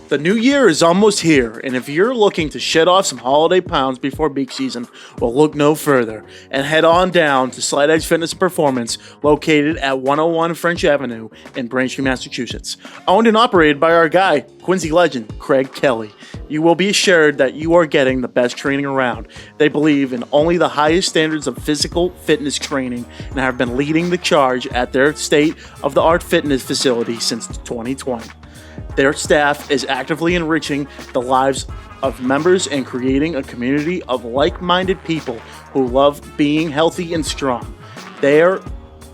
The new year is almost here, and if you're looking to shed off some holiday pounds before beach season, well, look no further and head on down to Slide Edge Fitness Performance, located at 101 French Avenue in Braintree, Massachusetts. Owned and operated by our guy, Quincy legend, Craig Kelly. You will be assured that you are getting the best training around. They believe in only the highest standards of physical fitness training and have been leading the charge at their state-of-the-art fitness facility since 2020. Their staff is actively enriching the lives of members and creating a community of like-minded people who love being healthy and strong. They're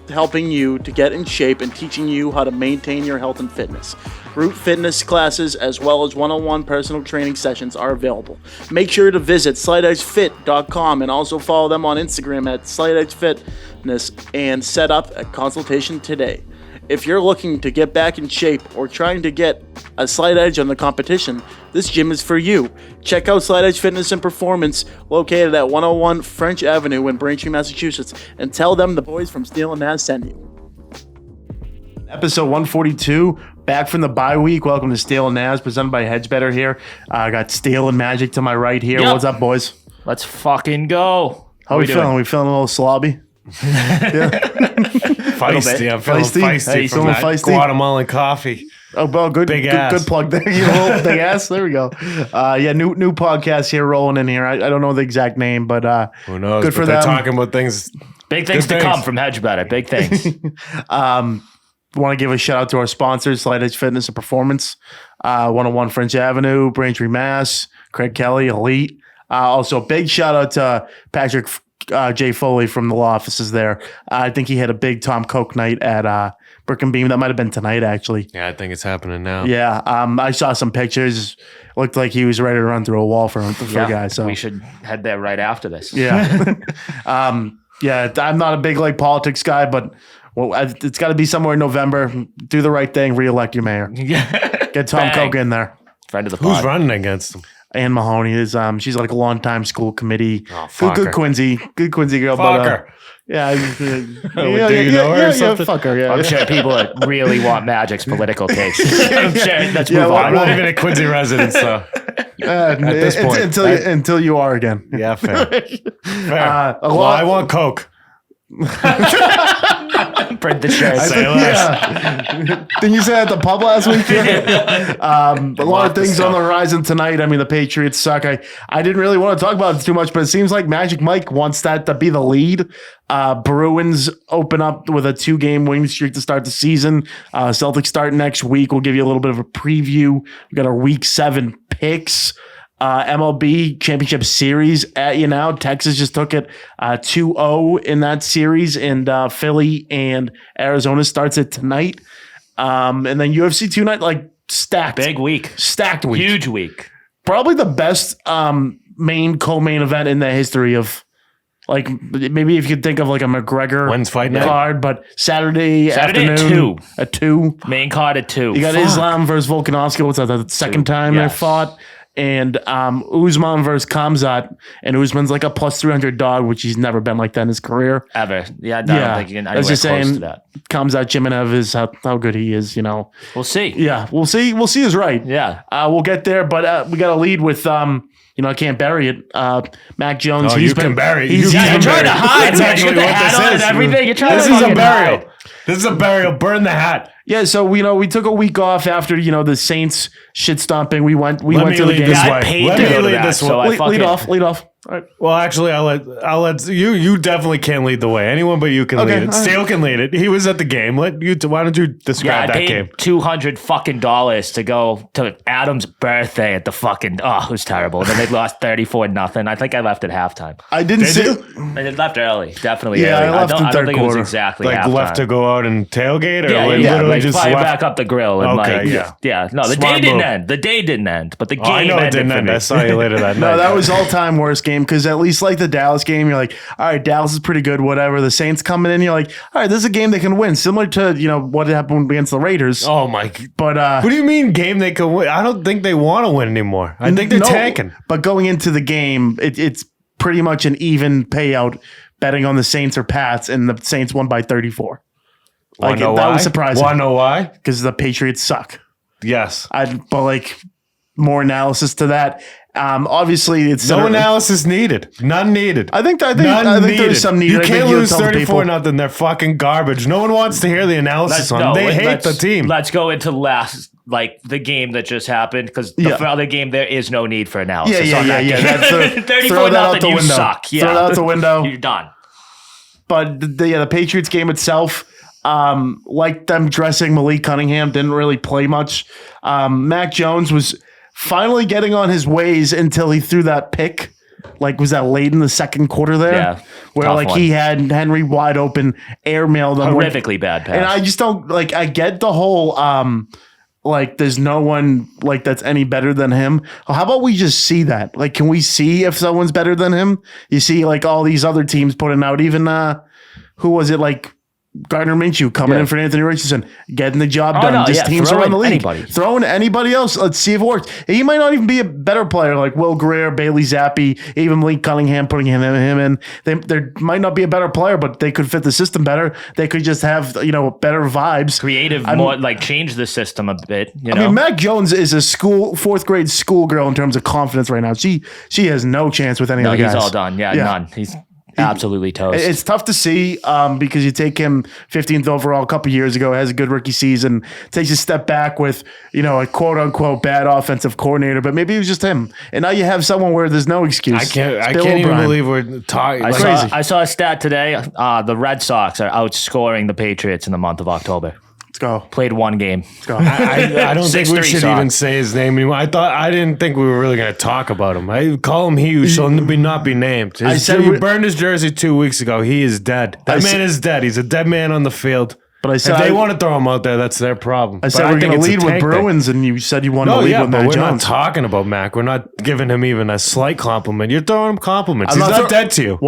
helping you to get in shape and teaching you how to maintain your health and fitness. Group fitness classes as well as one-on-one personal training sessions are available. Make sure to visit slideedgefit.com and also follow them on Instagram at slideedgefitness and set up a consultation today. If you're looking to get back in shape or trying to get a slight edge on the competition, this gym is for you. Check out Slide Edge Fitness and Performance, located at 101 French Avenue in Braintree, Massachusetts, and tell them the boys from Steele Nazz sent you. Episode 142, back from the bye week. Welcome to Steele Nazz, presented by Hedgebetter here. I got Steele and Magic to my right here. Yep. What's up, boys? Let's fucking go. How are we feeling? We feeling a little slobby? Yeah. Feisty. I'm feeling feisty from that feisty? Guatemalan coffee. Oh, well, good plug there. You know, big ass. There we go. New podcast here rolling in here. I don't know the exact name, but who knows? Good for they're them. Talking about things. Big things to come from Hedgebetter. Big things. Want to give a shout out to our sponsors, Slide Edge Fitness and Performance, 101 French Avenue, Braintree, Mass. Craig Kelly, Elite. Also, big shout out to Patrick J. Foley from the law offices there. I think he had a big Tom Coke night at Brick and Beam. That might have been tonight, actually. Yeah, I think it's happening now. Yeah, I saw some pictures. Looked like he was ready to run through a wall for a guy. So we should head there right after this. Yeah. I'm not a big politics guy, but it's got to be somewhere in November. Do the right thing. Re-elect your mayor. Yeah. Get Tom Coke in there. Friend of the pod. Who's running against him? Ann Mahoney is she's like a long-time school committee. Oh, good Quincy girl. Fuck her. Yeah, do you know her or something? Fuck her. Yeah, I'm sure people that really want Magic's political takes. I'm sure. Let's move on. I'm not even a Quincy resident, so at this point, until you are again. Yeah, fair. I want Coke. Print the shirt. Didn't you say that at the pub last week? A lot of things on the horizon tonight. I mean, the Patriots suck. I didn't really want to talk about it too much, but it seems like Magic Mike wants that to be the lead. Bruins open up with a 2-game winning streak to start the season. Celtics start next week. We'll give you a little bit of a preview. We got our Week 7 picks. MLB Championship Series at you now. Texas just took it 2-0 in that series, and Philly and Arizona starts it tonight. And then UFC tonight, stacked. Big week. Stacked week. Huge week. Probably the best co-main event in the history of, maybe if you could think of a McGregor When's fight card, but Saturday afternoon at 2. Main card at 2. You got Islam versus Volkanovski. What's that? The second time they fought. And Usman versus Khamzat, and Usman's like a plus 300 dog, which he's never been like that in his career. Ever. Yeah, I don't think you can anywhere close to that. Khamzat Chimaev is how good he is, We'll see. Yeah, we'll see. We'll see is right. Yeah. We'll get there, but we got to lead with, I can't bury it. Mac Jones. You can bury it. You're trying to hide. That's actually what this is. Everything. You're trying this to is a burial. Hide. This is a burial. Burn the hat. Yeah, so we took a week off after the Saints shit stomping. We went to the game. I paid to go to that, so lead off. All right. Well, actually, I'll let you. You definitely can't lead the way. Anyone but you can lead it. Steele can lead it. He was at the game. Why don't you describe that game? I paid $200 to go to Adam's birthday at the fucking. Oh, it was terrible. And then they lost 34-0. I think I left at halftime. I didn't see. I left early. Definitely early. I left in I don't third think quarter. It was exactly halftime. Left to go out and tailgate, or literally just fire left? back up the grill and No, the day didn't end. The day didn't end, but the game I know it ended didn't end. I saw you later that night. No, that was all-time worst game because at least the Dallas game, you're like, all right, Dallas is pretty good, whatever. The Saints coming in, you're like, all right, this is a game they can win, similar to what happened against the Raiders. Oh my! But what do you mean game they can win? I don't think they want to win anymore. I think they're tanking. But going into the game, it's pretty much an even payout betting on the Saints or Pats, and the Saints won by 34. That was surprising. Want to know why? Because the Patriots suck. Yes. But more analysis to that. Obviously, it's no analysis needed. None needed. I think there's some needed. You can't lose 34-0. They're fucking garbage. No one wants to hear the analysis on them. They hate the team. Let's go into the game that just happened, because the other game there is no need for analysis. Yeah. 34-0. You suck. Yeah. Throw that out the window. You're done. But the Patriots game itself, like them dressing Malik Cunningham, didn't really play much. Mac Jones was finally getting on his ways until he threw that pick. Like, was that late in the second quarter there? Yeah. Where like he had Henry wide open, airmailed him. Horrifically bad pass. And I just don't I get the whole like there's no one like that's any better than him. How about we just see that? Like, can we see if someone's better than him? You see like all these other teams putting out, even who was it, like Gardner Minshew coming in for Anthony Richardson, getting the job done. Teams around the league. Throwing anybody else. Let's see if it works. He might not even be a better player like Will Greer, Bailey Zappi, even Malik Cunningham, putting him in. There might not be a better player, but they could fit the system better. They could just have, better vibes. Creative, more like change the system a bit. I mean, Mac Jones is a fourth grade schoolgirl in terms of confidence right now. She has no chance with any of the guys. He's all done. Yeah, none. He's absolutely toast. It's tough to see because you take him 15th overall a couple years ago, has a good rookie season, takes a step back with, a quote unquote bad offensive coordinator, but maybe it was just him. And now you have someone where there's no excuse. I can't even believe we're talking. I saw a stat today. The Red Sox are outscoring the Patriots in the month of October. Let's go. Played one game. Let's go. I don't think we should even say his name anymore. I didn't think we were really going to talk about him. I call him he who shall not be named. He burned his jersey 2 weeks ago. He is dead. That man is dead. He's a dead man on the field. But I said if they want to throw him out there, that's their problem. I said we're going to lead with Bruins, and you said you wanted to lead with Mac Jones. We're not talking about Mac. We're not giving him even a slight compliment. You're throwing him compliments. He's not dead to you.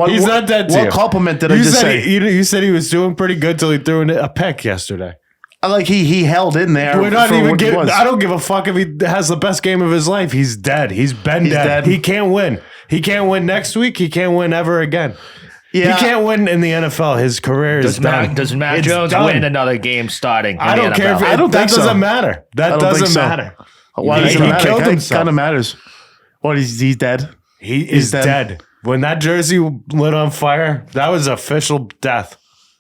He's not dead to you. What compliment did I just say? You said he was doing pretty good till he threw a pick yesterday. Like he held in there. We're not even I don't give a fuck if he has the best game of his life. He's dead. He's dead. He can't win. He can't win next week. He can't win ever again. Yeah. He can't win in the NFL. His career is done. Does Mac Jones win another game starting? I don't care. That doesn't matter. That doesn't matter. Why does it matter? Killed himself. Kind of matters. What is he's dead? He is dead. When that jersey lit on fire, that was official death.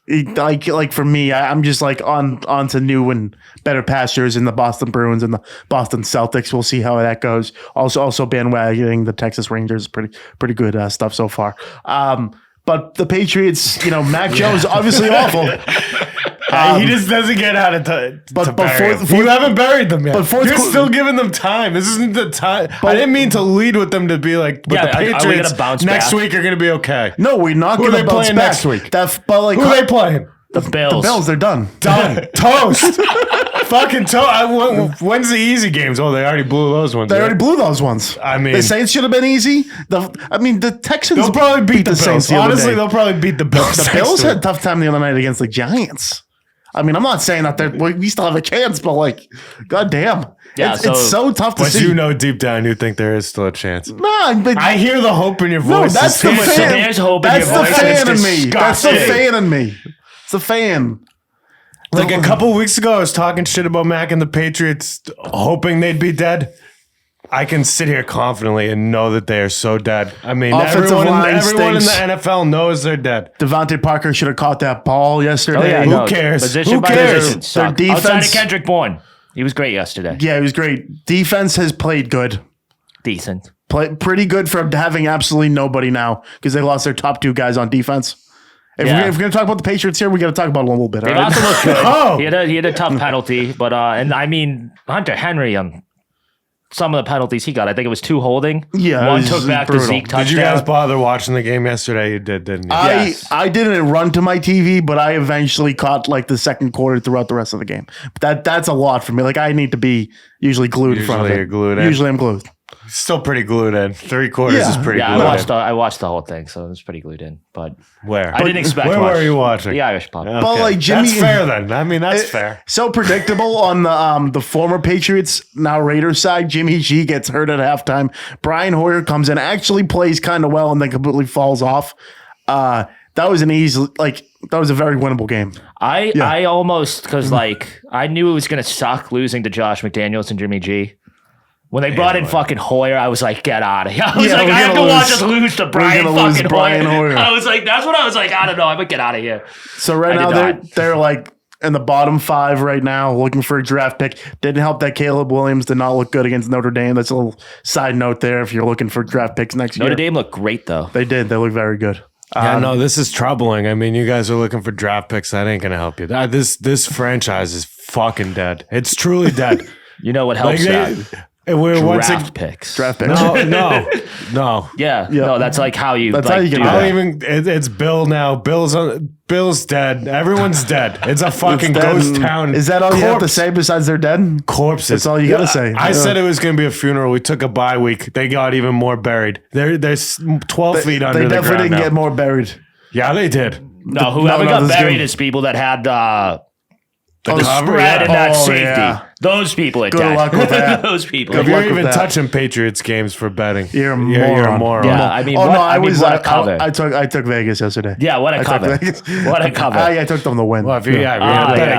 Like for me, I'm just like on to new and better pastures in the Boston Bruins and the Boston Celtics. We'll see how that goes. Also bandwagoning the Texas Rangers, pretty good stuff so far. But the Patriots, Mac Jones, obviously awful. He just doesn't get out of time. You haven't buried them yet. You're still giving them time. This isn't the time. I didn't mean to lead with them to be like, the Patriots next week are going to be okay. No, we're not going to bounce back next week. Who are they playing? The Bills. The Bills, they're done. Toast. Fucking toast. When's the easy games? Oh, they already blew those ones. They already blew those ones. I mean, the Saints should have been easy. The Texans. They'll probably beat the Saints. Honestly, they'll probably beat the Bills. The Bills had a tough time the other night against the Giants. I mean, I'm not saying that we still have a chance, but goddamn. Yeah, it's so tough to see. But deep down, you think there is still a chance. No, but I hear the hope in your voice. No, that's the fan. There's hope in your voice. That's the fan in me. That's the fan in me. It's the fan. Like a couple weeks ago, I was talking shit about Mac and the Patriots, hoping they'd be dead. I can sit here confidently and know that they are so dead. I mean, everyone in the NFL knows they're dead. Devontae Parker should have caught that ball yesterday. Who cares? Who cares? Their defense, outside of Kendrick Bourne, he was great yesterday. Yeah, he was great. Defense has played good. Decent. Pretty good for having absolutely nobody now because they lost their top two guys on defense. If we're going to talk about the Patriots here, we got to talk about it a little bit. They also looked good. He had a tough penalty, but and I mean Hunter Henry some of the penalties he got. I think it was 2 holding. Yeah, one took back the Zeke touchdown. Did you guys bother watching the game yesterday? You did, didn't you? I didn't run to my TV, but I eventually caught the second quarter throughout the rest of the game. But that's a lot for me. I need to be usually glued in front of it. You're glued in. Usually I'm glued. Still pretty glued in. 3 quarters is pretty glued in. I watched the whole thing, so it was pretty glued in. But where? I didn't expect Where much. were you watching? The Irish pub. Okay. But Jimmy, that's fair then. I mean, that's fair. So predictable on the former Patriots, now Raiders side. Jimmy G gets hurt at halftime. Brian Hoyer comes in, actually plays kind of well, and then completely falls off. That was that was a very winnable game. I almost, because I knew it was going to suck losing to Josh McDaniels and Jimmy G. When they brought in fucking Hoyer, I was like, get out of here. I was Yeah, like, we're I have gonna to watch lose. us lose to We're Brian gonna lose fucking Brian Hoyer. I was like, that's what I was like, I don't know. I'm going to get out of here. So right I now did not. they're like in the bottom 5 right now, looking for a draft pick. Didn't help that Caleb Williams did not look good against Notre Dame. That's a little side note there if you're looking for draft picks next year. Notre Dame looked great, though. They did. They look very good. Yeah, no, this is troubling. I mean, you guys are looking for draft picks. That ain't gonna help you. This franchise is fucking dead. It's truly dead. You know what helps that? Draft picks. Draft picks. No. Yeah. Yeah. No, that's like how you That's like, how you get do it. I that. don't even. It's Bill now. Bill's dead. Everyone's dead. It's a fucking Dead. ghost town. Is that all you have to Corpse. say besides they're dead? Corpses. That's all you gotta say. I said it was going to be a funeral. We took a bye week. They got even more buried. They're 12 feet under They the definitely ground didn't now. get more buried. Yeah, they did. No, whoever no, got this is buried good. is people that had the cover, spread and that Oh, safety. yeah. Those people are Good dead. luck with that. Those people. If Good you're luck with even that. touching Patriots games for betting, You're a you're a moron. moron. Yeah, I mean, Oh what, no, I mean, what a I cover. I took Vegas yesterday. Yeah, what a I took cover. Vegas. What a cover. I took them to win. Well, if you bet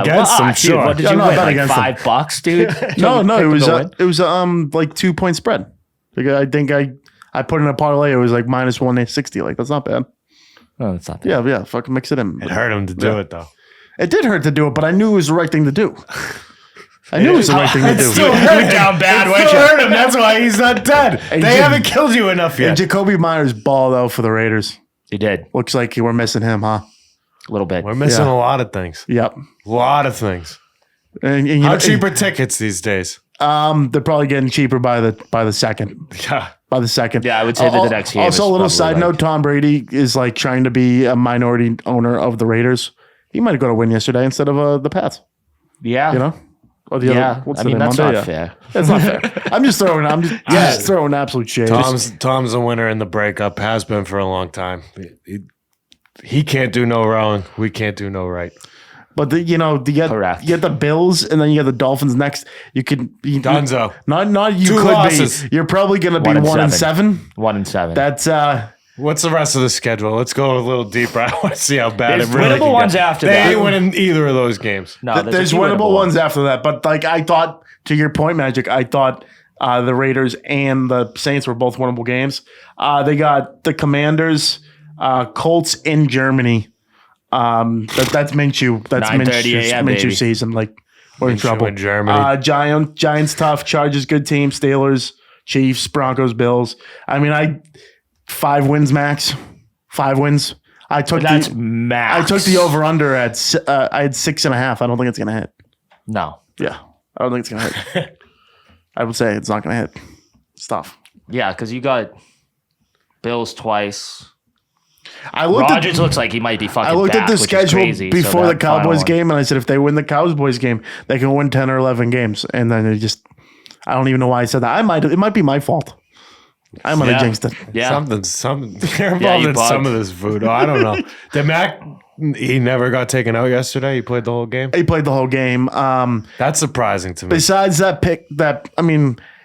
against them, dude, sure. What did Yeah, you no, I win? bet Like against them. $5, dude? No, Picked it was like 2 point spread. Like, I think I put in a parlay. It was like minus 160. Like that's not bad. Oh, that's not bad. Yeah, fucking mix it in. It hurt him to do it though. It did hurt to do it, but I knew it was the right thing to do. I knew it was the right thing to do. Still hurt him. down bad, It weren't still you? hurt him. That's why he's not dead. They Jim- haven't killed you enough And yet. Jacoby Myers balled out for the Raiders. He did. Looks like we're missing him, huh? A little bit. We're missing Yeah. a lot of things. Yep. A lot of things. And you How know, cheap are tickets these days? they're probably getting cheaper by the second. Yeah. By the second. Yeah, I would say that the next game Also, is a little probably side like- note: Tom Brady is like trying to be a minority owner of the Raiders. He might have got a win yesterday instead of the Pats. Yeah. You know, or the Yeah. other. What's I the mean, name? that's Monday? not Yeah. fair. That's not fair. I'm just throwing absolute shade. Tom's a winner in the breakup. Has been for a long time. He can't do no wrong. We can't do no right. But you get Correct. you get the Bills and then you get the Dolphins next. You could Dunzo. Not you 2 could losses. be. You're probably going to be 1-7. 1-7. That's What's the rest of the schedule? Let's go a little deeper. I want to see how bad There's it really winnable can ones get. after They that. ain't winning either of those games. No, there's a few winnable ones after that. But like I thought, to your point, Magic, I thought the Raiders and the Saints were both winnable games. They got the Commanders, Colts in Germany. That's Minshew. That's 9:30 a.m., Minshew baby. season. Like we're in Minshew trouble. in Germany. Giants tough. Chargers good team. Steelers, Chiefs, Broncos, Bills. I mean, 5 wins max. 5 wins. I took That's the max. I took the over under at I had 6.5. I don't think it's gonna hit. No. Yeah, I don't think it's gonna hit. I would say it's not gonna hit. It's tough. Yeah, because you got Bills twice. I looked Rodgers looks like he might be fucking I looked back, at the which is schedule crazy, so before the that final Cowboys one- game, and I said if they win the Cowboys game, they can win 10 or 11 games. And then they just, I don't even know why I said that. It might be my fault. I might have Yeah. jinxed it. Yeah. Something. You're Yeah, involved you in bugged. some of this voodoo. I don't know. Did Mac? He never got taken out yesterday. He played the whole game. He played the whole game. That's surprising to me. Besides that pick,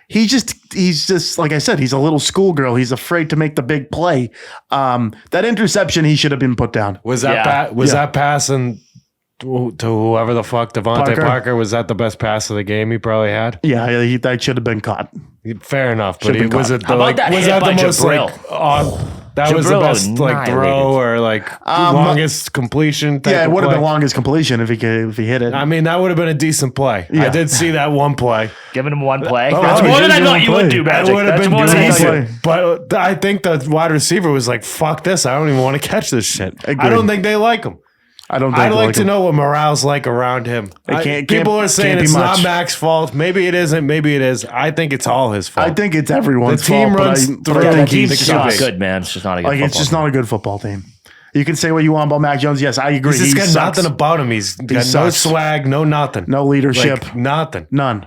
he's just like I said, he's a little schoolgirl. He's afraid to make the big play. That interception, he should have been put down. Was that Yeah. that passing to whoever the fuck Devontae Parker? Was that the best pass of the game he probably had? Yeah, that should have been caught. Fair enough, but Should've been was caught. it How about that was hit that by the most Jabril? that was the Jabril best like annihilated. throw or like longest completion? Type Yeah, it of would have play? been longest completion if he hit it. I mean, that would have been a decent play. I Yeah. did see that one play. Giving him one play. Oh, That's wow, more you than I did thought one you would play. do, That Magic. would have That's been more than I decent. thought. But I think the wide receiver was like, fuck this. I don't even want to catch this shit. I Agreed. don't think they like him. I don't think I'd like to him. know what morale's like around him. People are saying can't be it's much. not Mac's fault. Maybe it isn't. Maybe it is. I think it's all his fault. I think it's everyone's The team fault, runs but through I Yeah, think the team's he's just not QB. good, man. It's just not a good like it's football just team. not a good football team. You can say what you want about Mac Jones. Yes, I agree. He's just He got sucks. nothing about him. He's got no sucks. swag, no nothing. No leadership. Like, nothing. None.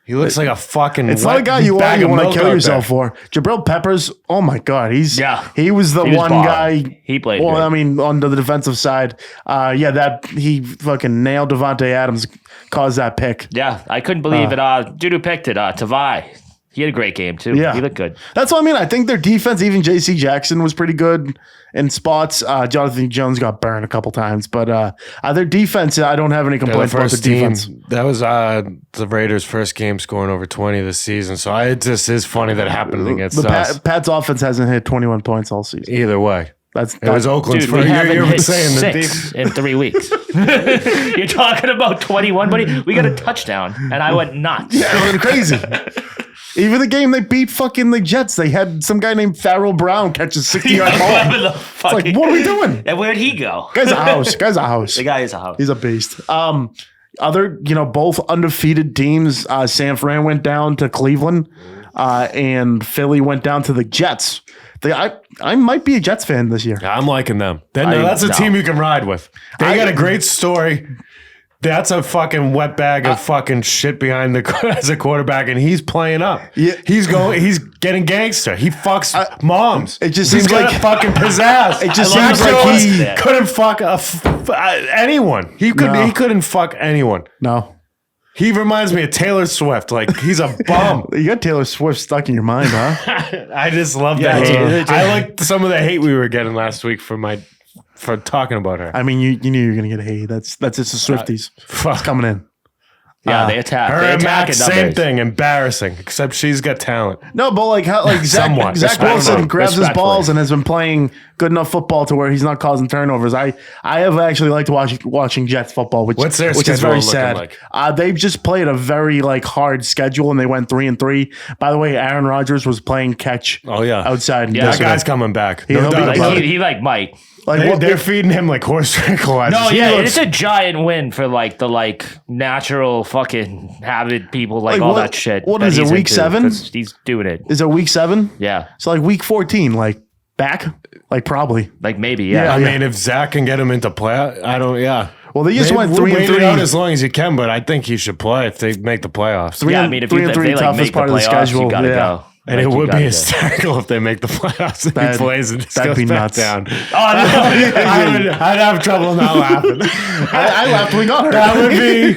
He looks like a fucking It's not a wet guy you bag of want to milk kill out yourself there. for. Jabril Peppers, oh my God. He was the He was one balling. guy. He played Well, good. I mean, on the defensive side, that he fucking nailed Devontae Adams, caused that pick. Yeah, I couldn't believe it. Dude who picked it, Tavai. He had a great game too. Yeah. He looked good. That's what I mean. I think their defense, even J.C. Jackson was pretty good in spots. Jonathan Jones got burned a couple times, but their defense, I don't have any complaints about the defense. That was the Raiders' first game scoring over 20 this season. So it just is funny that it happened against us. Pat's offense hasn't hit 21 points all season. Either way. It was Oakland's Dude, we first. haven't You're hit saying the 6 in 3 weeks. You're talking about 21, buddy. We got a touchdown, and I went nuts. Yeah, it went crazy. Even the game they beat fucking the Jets, they had some guy named Farrell Brown catch a 60-yard ball. It's like, what are we doing? And where'd he go? Guy's a house. The guy is a house. He's a beast. Other, both undefeated teams. San Fran went down to Cleveland, and Philly went down to the Jets. I might be a Jets fan this year. I'm liking them. That's a team you can ride with. They got a great story. That's a fucking wet bag of fucking shit behind as a quarterback, and he's playing up. Yeah. He's getting gangster. He fucks moms. It just he's seems like fucking pizzazz. It just seems like he couldn't fuck anyone. He couldn't fuck anyone. No. He reminds me of Taylor Swift. Like, he's a bum. You got Taylor Swift stuck in your mind, huh? I just love that hate. I like some of the hate we were getting last week for talking about her. I mean, you knew you were going to get hate. That's just the Swifties. It's coming in. Yeah, they attack. Her They and attack Max, in same numbers. thing. Embarrassing. Except she's got talent. No, but Zach Wilson grabs his balls and has been playing good enough football to where he's not causing turnovers. I have actually liked watching Jets football, which is very sad. Like? They've just played a very hard schedule, and they went 3-3. By the way, Aaron Rodgers was playing catch. Oh yeah, outside. Yeah, that guy's coming back. He'll be He might. They're feeding him like horse tranquilizers. No, yeah, it's a giant win for the natural fucking habit people all that shit. What that is it, he's week into, 7? 'cause he's doing it. Is it week 7? Yeah, So week 14, back, probably. Maybe. Yeah. I mean, if Zach can get him into play, I don't. Yeah. Well, they just went 3-3. Wait it out as long as you can, but I think he should play if they make the playoffs. Yeah, I mean, if they toughest make the part of the playoffs, schedule. you gotta go. And it would be hysterical if they make the playoffs and he plays and just that'd goes be back nuts. down. Oh, no. I'd have trouble not laughing. I laughed when we got her. That would be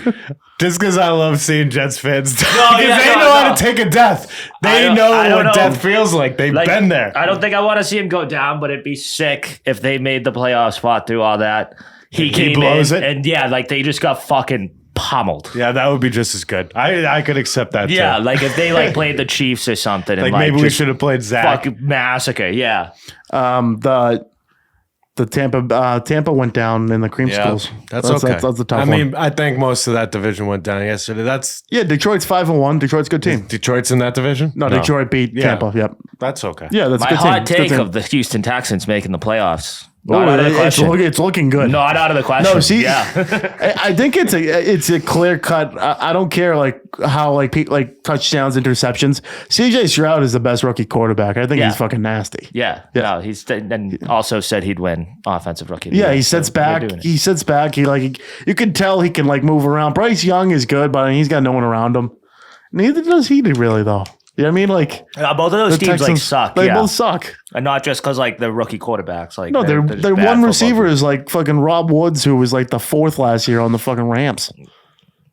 just because I love seeing Jets fans. Because they know how to take a death. They know what death feels like. They've been there. I don't think I want to see him go down, but it'd be sick if they made the playoff spot through all that. He came blows in, it? and they just got fucking pummeled. Yeah, that would be just as good. I could accept that Yeah, too. if they played the Chiefs or something, and maybe we should have played Zach. fucking massacre. Yeah, The Tampa went down in the creamsicles. That's okay. That's the tough one. I mean, I think most of that division went down yesterday. Detroit's 5-1. Detroit's a good team. Detroit's in that division? No, Detroit beat Tampa. Yep. That's okay. Yeah, that's a my good hot team. take of the Houston Texans making the playoffs. Oh, Not out of the question. it's looking good. Not out of the question. No, see, yeah. I think it's a clear cut. I don't care how touchdowns, interceptions. CJ Stroud is the best rookie quarterback. I think he's fucking nasty. Yeah. No, he's and also said he'd win offensive rookie. of the Yeah, year, he sits so back. they're doing it. He sits back. You can tell he can move around. Bryce Young is good, but he's got no one around him. Neither does he really though. You know what I mean? Both of those the teams Texans, suck. They yeah. both suck. And not just because they're rookie quarterbacks. No, their their one receiver is fucking Rob Woods, who was the 4th last year on the fucking Rams.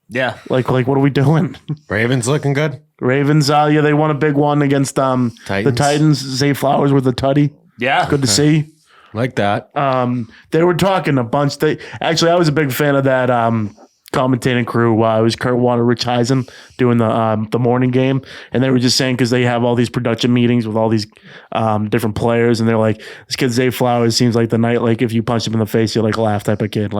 Yeah. What are we doing? Ravens looking good. Ravens, they won a big one against the Titans. Zay Flowers with the tutty. Yeah. Good to see. Like that. They were talking a bunch. I was a big fan of that commentating crew. It was Kurt Warner, Rich Eisen doing the morning game, and they were just saying because they have all these production meetings with all these different players, and they're like, this kid Zay Flowers seems like the night if you punch him in the face you laugh type of kid,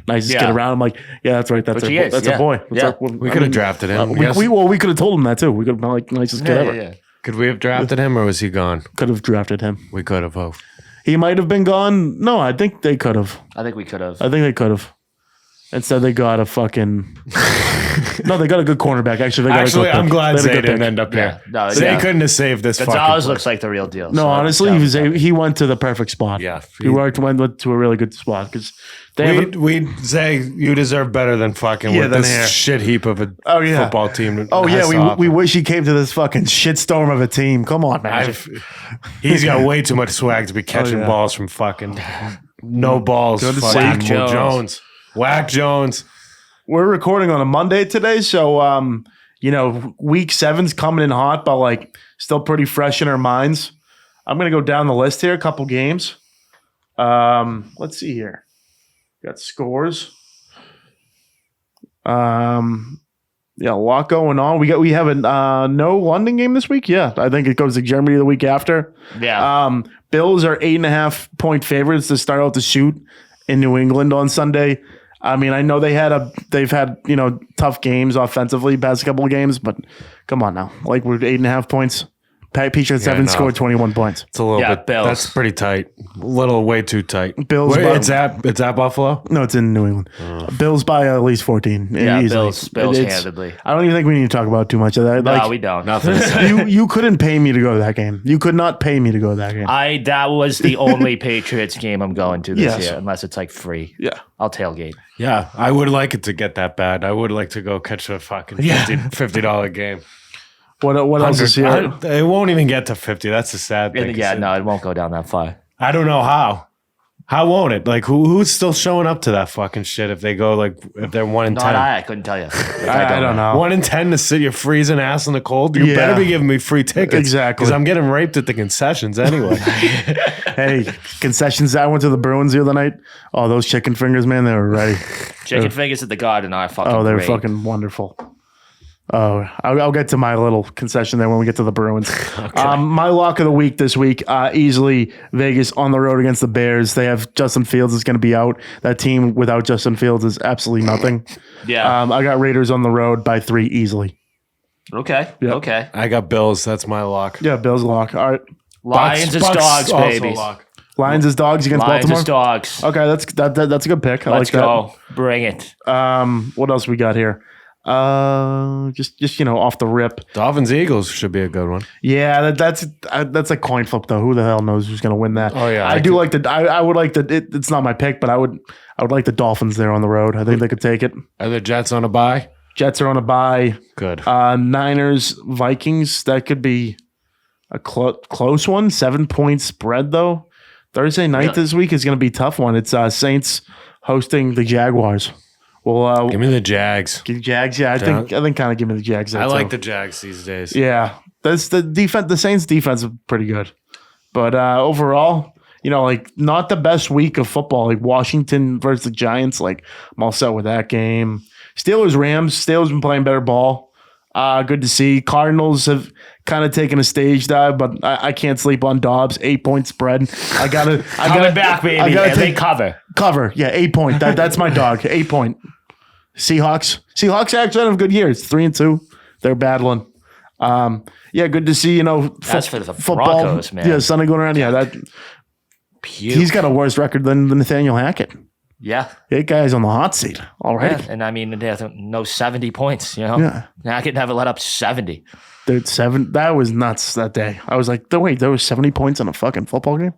nicest kid around. I'm like, yeah, that's right, that's a boy. We could have drafted him. We could have told him that too. We could have been nicest kid ever. Yeah. Could we have drafted him or was he gone? Could have drafted him. We could have. Oh. He might have been gone. No, I think they could have. I think we could have. I think they could have. Instead, they got a fucking. No, they got a good cornerback. Actually, I'm glad Zay didn't pick. end up here. No, They couldn't have saved this. Gonzalez looks like the real deal. No, so honestly, he went to the perfect spot. Yeah, he went to a really good spot because we Zay, you deserve better than fucking with than this here. shit heap of a football team. Oh yeah, we wish he came to this fucking shitstorm of a team. Come on, man. He's got way too much swag to be catching balls from fucking no balls. Whack Jones. Whack Jones. We're recording on a Monday today, so week 7's coming in hot, but like still pretty fresh in our minds. I'm going to go down the list here, a couple games. Let's see here. Got scores. Yeah, a lot going on. We have a no London game this week. Yeah, I think it goes to Germany the week after. Yeah. Bills are 8.5-point favorites to start out the shoot in New England on Sunday. I mean, I know they've had tough games offensively past couple of games, but come on now, like we're 8.5 points. Patriots haven't scored 21 points. It's a little bit. Bills. That's pretty tight. A little way too tight. Bills. It's at Buffalo. No, it's in New England. Bills by at least 14. Yeah, easily. Bills handedly. I don't even think we need to talk about too much of that. No, we don't. Nothing. You couldn't pay me to go to that game. You could not pay me to go to that game. That was the only Patriots game I'm going to this year, unless it's like free. Yeah. I'll tailgate. Yeah, I would like it to get that bad. I would like to go catch a fucking $50 game. What else is here? It won't even get to 50. That's the sad thing. Yeah, no, it won't go down that far. I don't know how. How won't it? Like who's still showing up to that fucking shit if they go if they're 1 in 10? I couldn't tell you. I don't know. 1 in 10 to sit your freezing ass in the cold. You better be giving me free tickets. Exactly. Because I'm getting raped at the concessions anyway. Hey, concessions. I went to the Bruins the other night. Oh, those chicken fingers, man, they were ready. Chicken fingers at the Garden are fucking Oh, they're great. fucking wonderful. Oh, I'll get to my little concession there when we get to the Bruins. Okay. My lock of the week this week, easily Vegas on the road against the Bears. They have Justin Fields is going to be out. That team without Justin Fields is absolutely nothing. Yeah. I got Raiders on the road by 3 easily. Okay. Yep. Okay. I got Bills. That's my lock. Yeah, Bills lock. All right. Lions is dogs, also baby. lock. Lions is dogs against Lions Baltimore. is dogs. Okay, that's a good pick. I Let's like go. Bring it. that. What else we got here? Just off the rip. Dolphins Eagles should be a good one. Yeah, that's a coin flip though. Who the hell knows who's going to win that? Oh yeah, I would like the. It's not my pick, but I would like the Dolphins there on the road. I think they could take it. Are the Jets on a bye? Jets are on a bye. Good. Niners Vikings. That could be a close one. 7-point spread though. Thursday night this week is going to be a tough one. It's Saints hosting the Jaguars. Well, give me the Jags. Jags. Yeah, I think kind of give me the Jags. I like the Jags these days. Yeah, that's the defense. The Saints defense is pretty good, but overall, not the best week of football. Like Washington versus the Giants. Like I'm all set with that game. Steelers Rams. Steelers been playing better ball. Good to see. Cardinals have kind of taken a stage dive, but I can't sleep on Dobbs. 8-point spread. I gotta back, baby. They cover. Cover. Yeah, 8 point. That's my dog. 8 point. Seahawks actually have good years. 3-2. They're battling. Yeah, good to see. That's for the football. Broncos, man. Yeah, Sunday going around. Yeah, he's got a worse record than Nathaniel Hackett. Yeah. That guy's on the hot seat already. Yeah. And I mean, they have no 70 points. Yeah. I could never let up 70. Dude, 7. That was nuts that day. I was like, wait, there was 70 points in a fucking football game,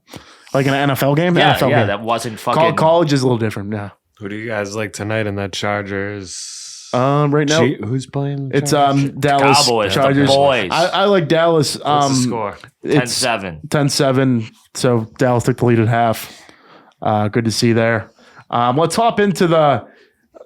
like an NFL game. Yeah, NFL game. That wasn't fucking. College is a little different. Yeah. Who do you guys like tonight in that Chargers? Right now, who's playing? It's Dallas Cowboys, Chargers. the boys. I like Dallas. What's the score? 10-7. 10-7. So Dallas took the lead at half. Good to see there. Let's hop into the.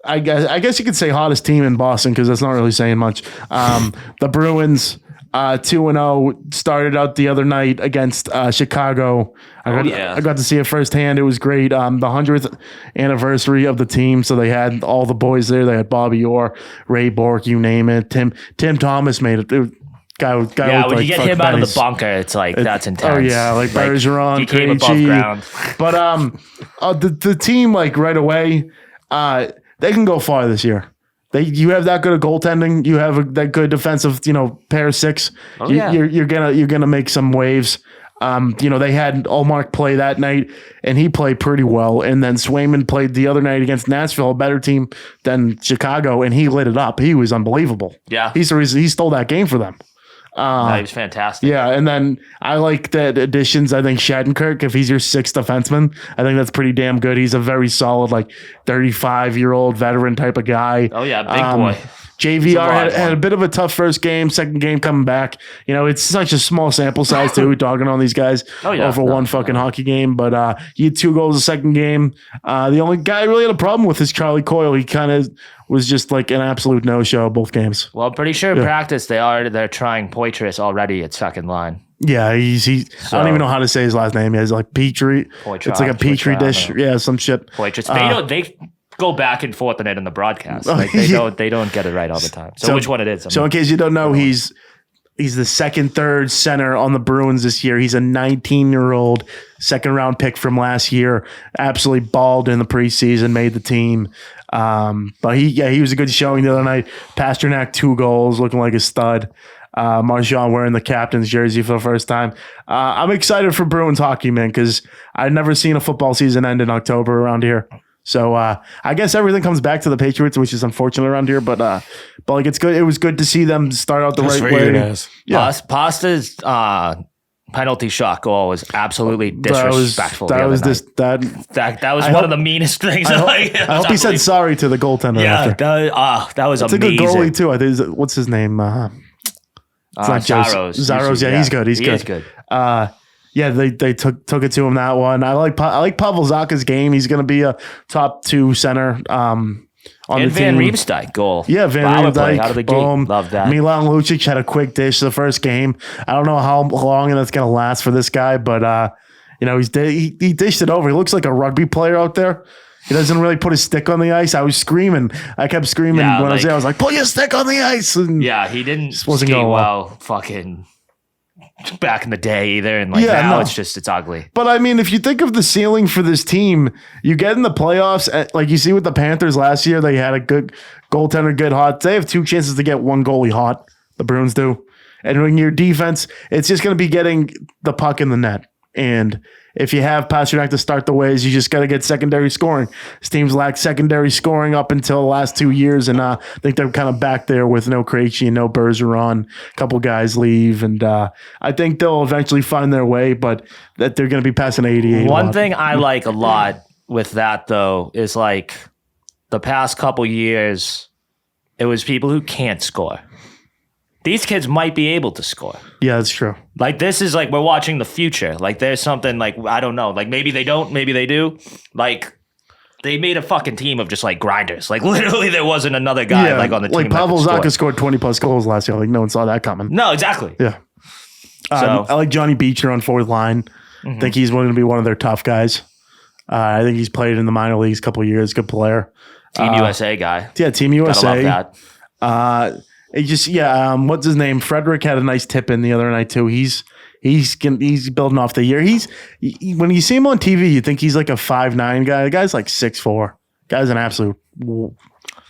I guess you could say hottest team in Boston because that's not really saying much. The Bruins. 2-0 started out the other night against Chicago. I got to see it firsthand. It was great. The 100th anniversary of the team, so they had all the boys there. They had Bobby Orr, Ray Bork, you name it. Tim Thomas made it. Guy when like you get him out of the bunker, it's like that's intense. Oh yeah, like Bergeron, he came above ground. But the team right away, they can go far this year. You have that good of goaltending. You have that good defensive, pair of 6. Oh, yeah. You're gonna make some waves. They had Allmark play that night, and he played pretty well. And then Swayman played the other night against Nashville, a better team than Chicago, and he lit it up. He was unbelievable. Yeah, he's the reason he stole that game for them. He was fantastic. Yeah, and then I like the additions. I think Shattenkirk, if he's your 6th defenseman, I think that's pretty damn good. He's a very solid, 35-year-old veteran type of guy. Oh, yeah, big boy. JVR had a bit of a tough first game, second game coming back. It's such a small sample size too. We're dogging on these guys over one fucking hockey game. But he had 2 goals the second game. The only guy I really had a problem with is Charlie Coyle. He kind of was just like an absolute no-show both games. Well, I'm pretty sure in practice they're trying Poitras already at second line. Yeah, I don't even know how to say his last name. He's like Petrie. It's like a Petri dish. Yeah, some shit. Poitras. They go back and forth on it in the broadcast. Like they don't get it right all the time. So which one it is? So in case you don't know, he's the second, third center on the Bruins this year. He's a 19-year-old second-round pick from last year. Absolutely balled in the preseason, made the team. But he was a good showing the other night. Pasternak 2 goals, looking like a stud. Marchand wearing the captain's jersey for the first time. I'm excited for Bruins hockey, man, because I've never seen a football season end in October around here. So I guess everything comes back to the Patriots, which is unfortunate around here. But like it's good. It was good to see them start out the right way. Yeah. Pasta's penalty shot goal was absolutely disrespectful. That was one of the meanest things. I hope he said sorry to the goaltender. Yeah, that was it's amazing. A good goalie too. I think what's his name? It's not Zaros. Zaros. Yeah, he's good. He's good. Yeah, they took it to him that one. I like Pavel Zacha's game. He's going to be a top 2 center on the Van team. Riemsdyk goal. Yeah, Van Riemsdyk out of the gate. Love that. Milan Lucic had a quick dish the first game. I don't know how long that's going to last for this guy, but he dished it over. He looks like a rugby player out there. He doesn't really put his stick on the ice. I was screaming. I kept screaming when I was there. I was like, "Put your stick on the ice!" And he didn't skate well. Fucking back in the day either, and now it's ugly. But I mean, if you think of the ceiling for this team, you get in the playoffs, like you see with the Panthers last year, they had a good goaltender, good hot. They have 2 chances to get 1 goalie hot. The Bruins do, and when your defense, it's just going to be getting the puck in the net. And if you have Pasternak to start the ways, you just got to get secondary scoring. This team's lacked secondary scoring up until the last 2 years, and I think they're kind of back there with no Krejci and no Bergeron. A couple guys leave, and I think they'll eventually find their way, but that they're going to be passing 88. One thing I like a lot with that, though, is like the past couple years, it was people who can't score. These kids might be able to score. Yeah, that's true. Like, this is like, we're watching the future. Like, there's something like, I don't know. Like, maybe they don't, maybe they do. Like, they made a fucking team of just like grinders. Like, literally, there wasn't another guy on the team. Like, Pavel Zacha scored 20+ goals last year. Like, no one saw that coming. No, exactly. Yeah. I like Johnny Beecher on 4th line. I think he's going to be one of their tough guys. I think he's played in the minor leagues a couple of years. Good player. Team USA guy. Yeah, Team USA. Gotta love that. What's his name? Frederick had a nice tip in the other night too. He's building off the year. When you see him on TV, you think he's like a 5'9" guy. The guy's like 6'4". Guy's an absolute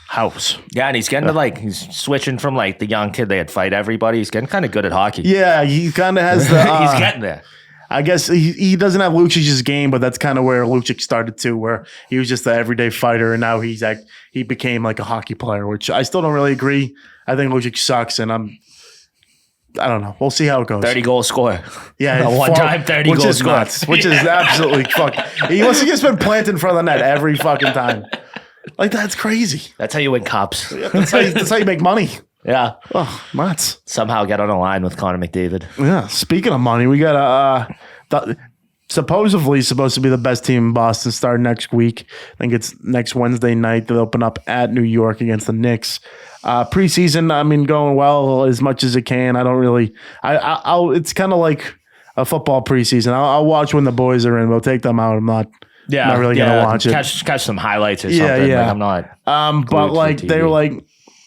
house. Yeah, and he's getting to he's switching from like the young kid they fight everybody. He's getting kind of good at hockey. Yeah, he kind of has the. He's getting there. I guess he doesn't have Lucic's game, but that's kind of where Lucic started too, where he was just the everyday fighter, and now he became like a hockey player, which I still don't really agree. I think Lucic sucks, and I don't know. We'll see how it goes. 30-goal score. Yeah, one time 30-goal score, which is absolutely fucking. He must have just been planted in front of the net every fucking time. Like, that's crazy. That's how you win cups. Yeah, that's how you make money. Yeah. Oh, nuts. Somehow get on a line with Connor McDavid. Yeah. Speaking of money, we got supposedly supposed to be the best team in Boston starting next week. I think it's next Wednesday night. They'll open up at New York against the Knicks. Preseason, I mean, going well as much as it can. I don't really. I'll. It's kind of like a football preseason. I'll watch when the boys are in. We'll take them out. I'm not really gonna watch it. Catch some highlights or something. Yeah. Like, I'm not. But like they were like,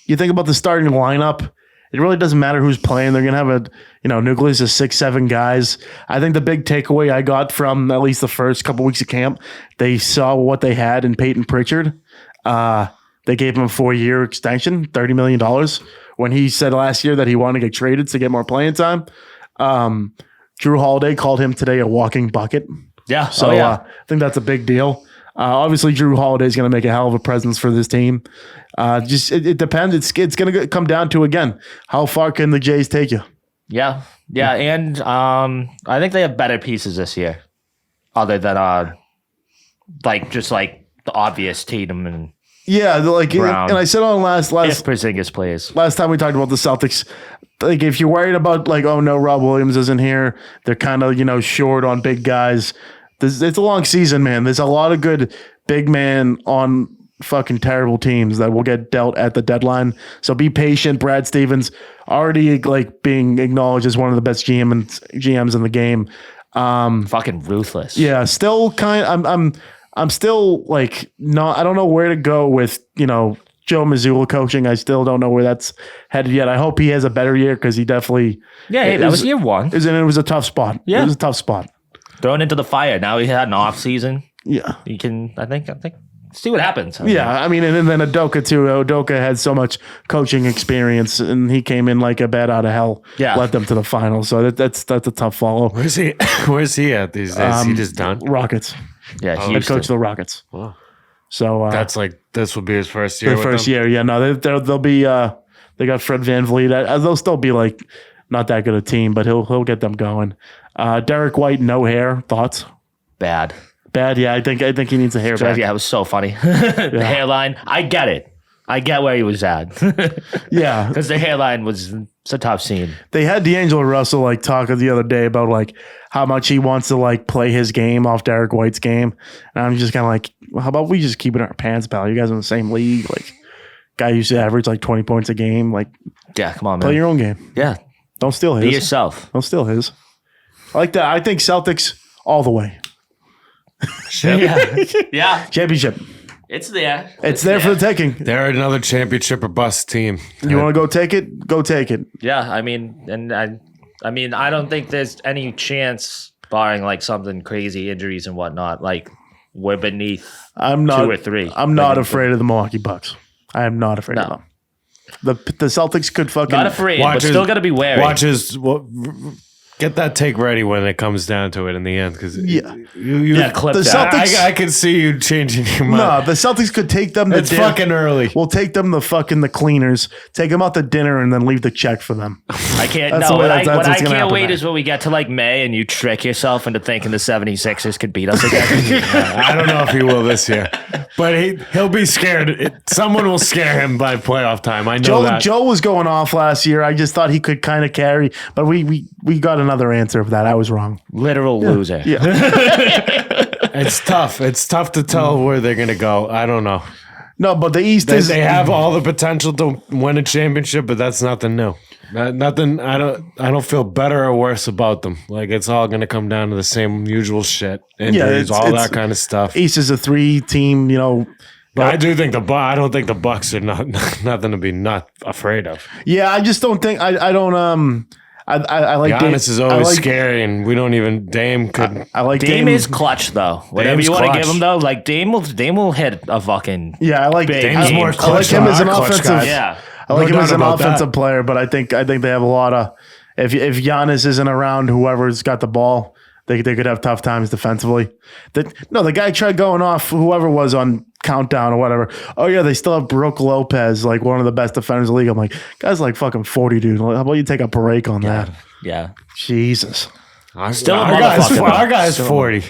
you think about the starting lineup. It really doesn't matter who's playing. They're gonna have a nucleus of 6-7 guys. I think the big takeaway I got from at least the first couple weeks of camp, they saw what they had in Peyton Pritchard. They gave him a 4-year extension, $30 million, when he said last year that he wanted to get traded to get more playing time. Drew Holiday called him today a walking bucket. Yeah. So I think that's a big deal. Obviously, Drew Holiday is going to make a hell of a presence for this team. It depends. It's going to come down to, again, how far can the Jays take you? Yeah. And I think they have better pieces this year, other than just the obvious Tatum and Yeah, like, Brown. and I said on If Porzingis plays. last time we talked about the Celtics, like if you're worried about like, oh no, Rob Williams isn't here, they're kind of short on big guys. It's a long season, man. There's a lot of good big man on fucking terrible teams that will get dealt at the deadline. So be patient. Brad Stevens already like being acknowledged as one of the best GMs in the game. Fucking ruthless. Yeah, still I'm still like not. I don't know where to go with Joe Mazzulla coaching. I still don't know where that's headed yet. I hope he has a better year because he definitely. Yeah, hey, that was year one. It was a tough spot. Yeah, it was a tough spot. Thrown into the fire. Now he had an off season. Yeah, you can. I think. See what happens. Yeah, I mean, and then Udoka too. Udoka had so much coaching experience, and he came in like a bat out of hell. Yeah, led them to the finals. So that's a tough follow. Where's he at these days? He just done Rockets. Yeah, head coach of the Rockets. Wow. So that's like this will be his first year. The first year, yeah. No, they'll be. They got Fred VanVleet. They'll still be like not that good a team, but he'll get them going. Derek White, no hair. Thoughts? Bad. Yeah, I think he needs a hair back. Yeah, it was so funny. The hairline. I get it. I get where he was at. Yeah, because the hairline was it's a tough scene. They had D'Angelo Russell like talk the other day about like how much he wants to like play his game off Derek White's game, and I'm just kind of like, well, how about we just keep it in our pants, pal? You guys are in the same league. Like, guy used to average like 20 points a game. Like, yeah, come on, man. Play your own game. Yeah, don't steal his. Be yourself. Don't steal his. I like that. I think Celtics all the way. Yeah. Championship. It's there. It's there for the taking. They're another championship or bust team. You want to go take it? Go take it. Yeah, I mean, I don't think there's any chance, barring like something crazy, injuries and whatnot. Like we're beneath. I'm not 2 or 3. I'm not afraid of the Milwaukee Bucks. I am not afraid of them. The Celtics could fucking not afraid, but still got to be wary. Get that take ready when it comes down to it in the end, because clip the that. Celtics. I can see you changing your mind. No, the Celtics could take them. It's fucking early. We'll take them the cleaners, take them out to dinner, and then leave the check for them. I can't. That's No, the way- what that's I what's gonna can't happen wait there. is when we get to like May and you trick yourself into thinking the 76ers could beat us again. I don't know if he will this year, but he'll be scared. Someone will scare him by playoff time. I know that. Joe was going off last year. I just thought he could kind of carry, but we got another answer for that. I was wrong. Literal loser. Yeah. It's tough. It's tough to tell where they're going to go. I don't know. No, but the East is. They have all the potential to win a championship, but that's nothing new. Nothing. I don't feel better or worse about them. Like it's all going to come down to the same usual shit, injuries, all that kind of stuff. East is a 3-team. But I do think I don't think the Bucks are nothing to be not afraid of. Yeah, I just don't think I don't. I like Giannis is always scary, and we don't even Dame could. I like Dame is clutch though. Whatever Dame's you want to clutch. give him though, like Dame will hit a fucking Yeah, I like Dame's game. more I like clutch him than as an our clutch offensive. guys. yeah. I like No him as doubt an about offensive that. player, but I think they have a lot of. If Giannis isn't around, whoever's got the ball, they could have tough times defensively. The guy tried going off whoever was on Countdown or whatever. Oh yeah, they still have Brooke Lopez, like one of the best defenders in the league. I'm like, guy's like fucking 40, dude. How about you take a break on that? Yeah. Jesus. Still a our motherfucker. guy's 40.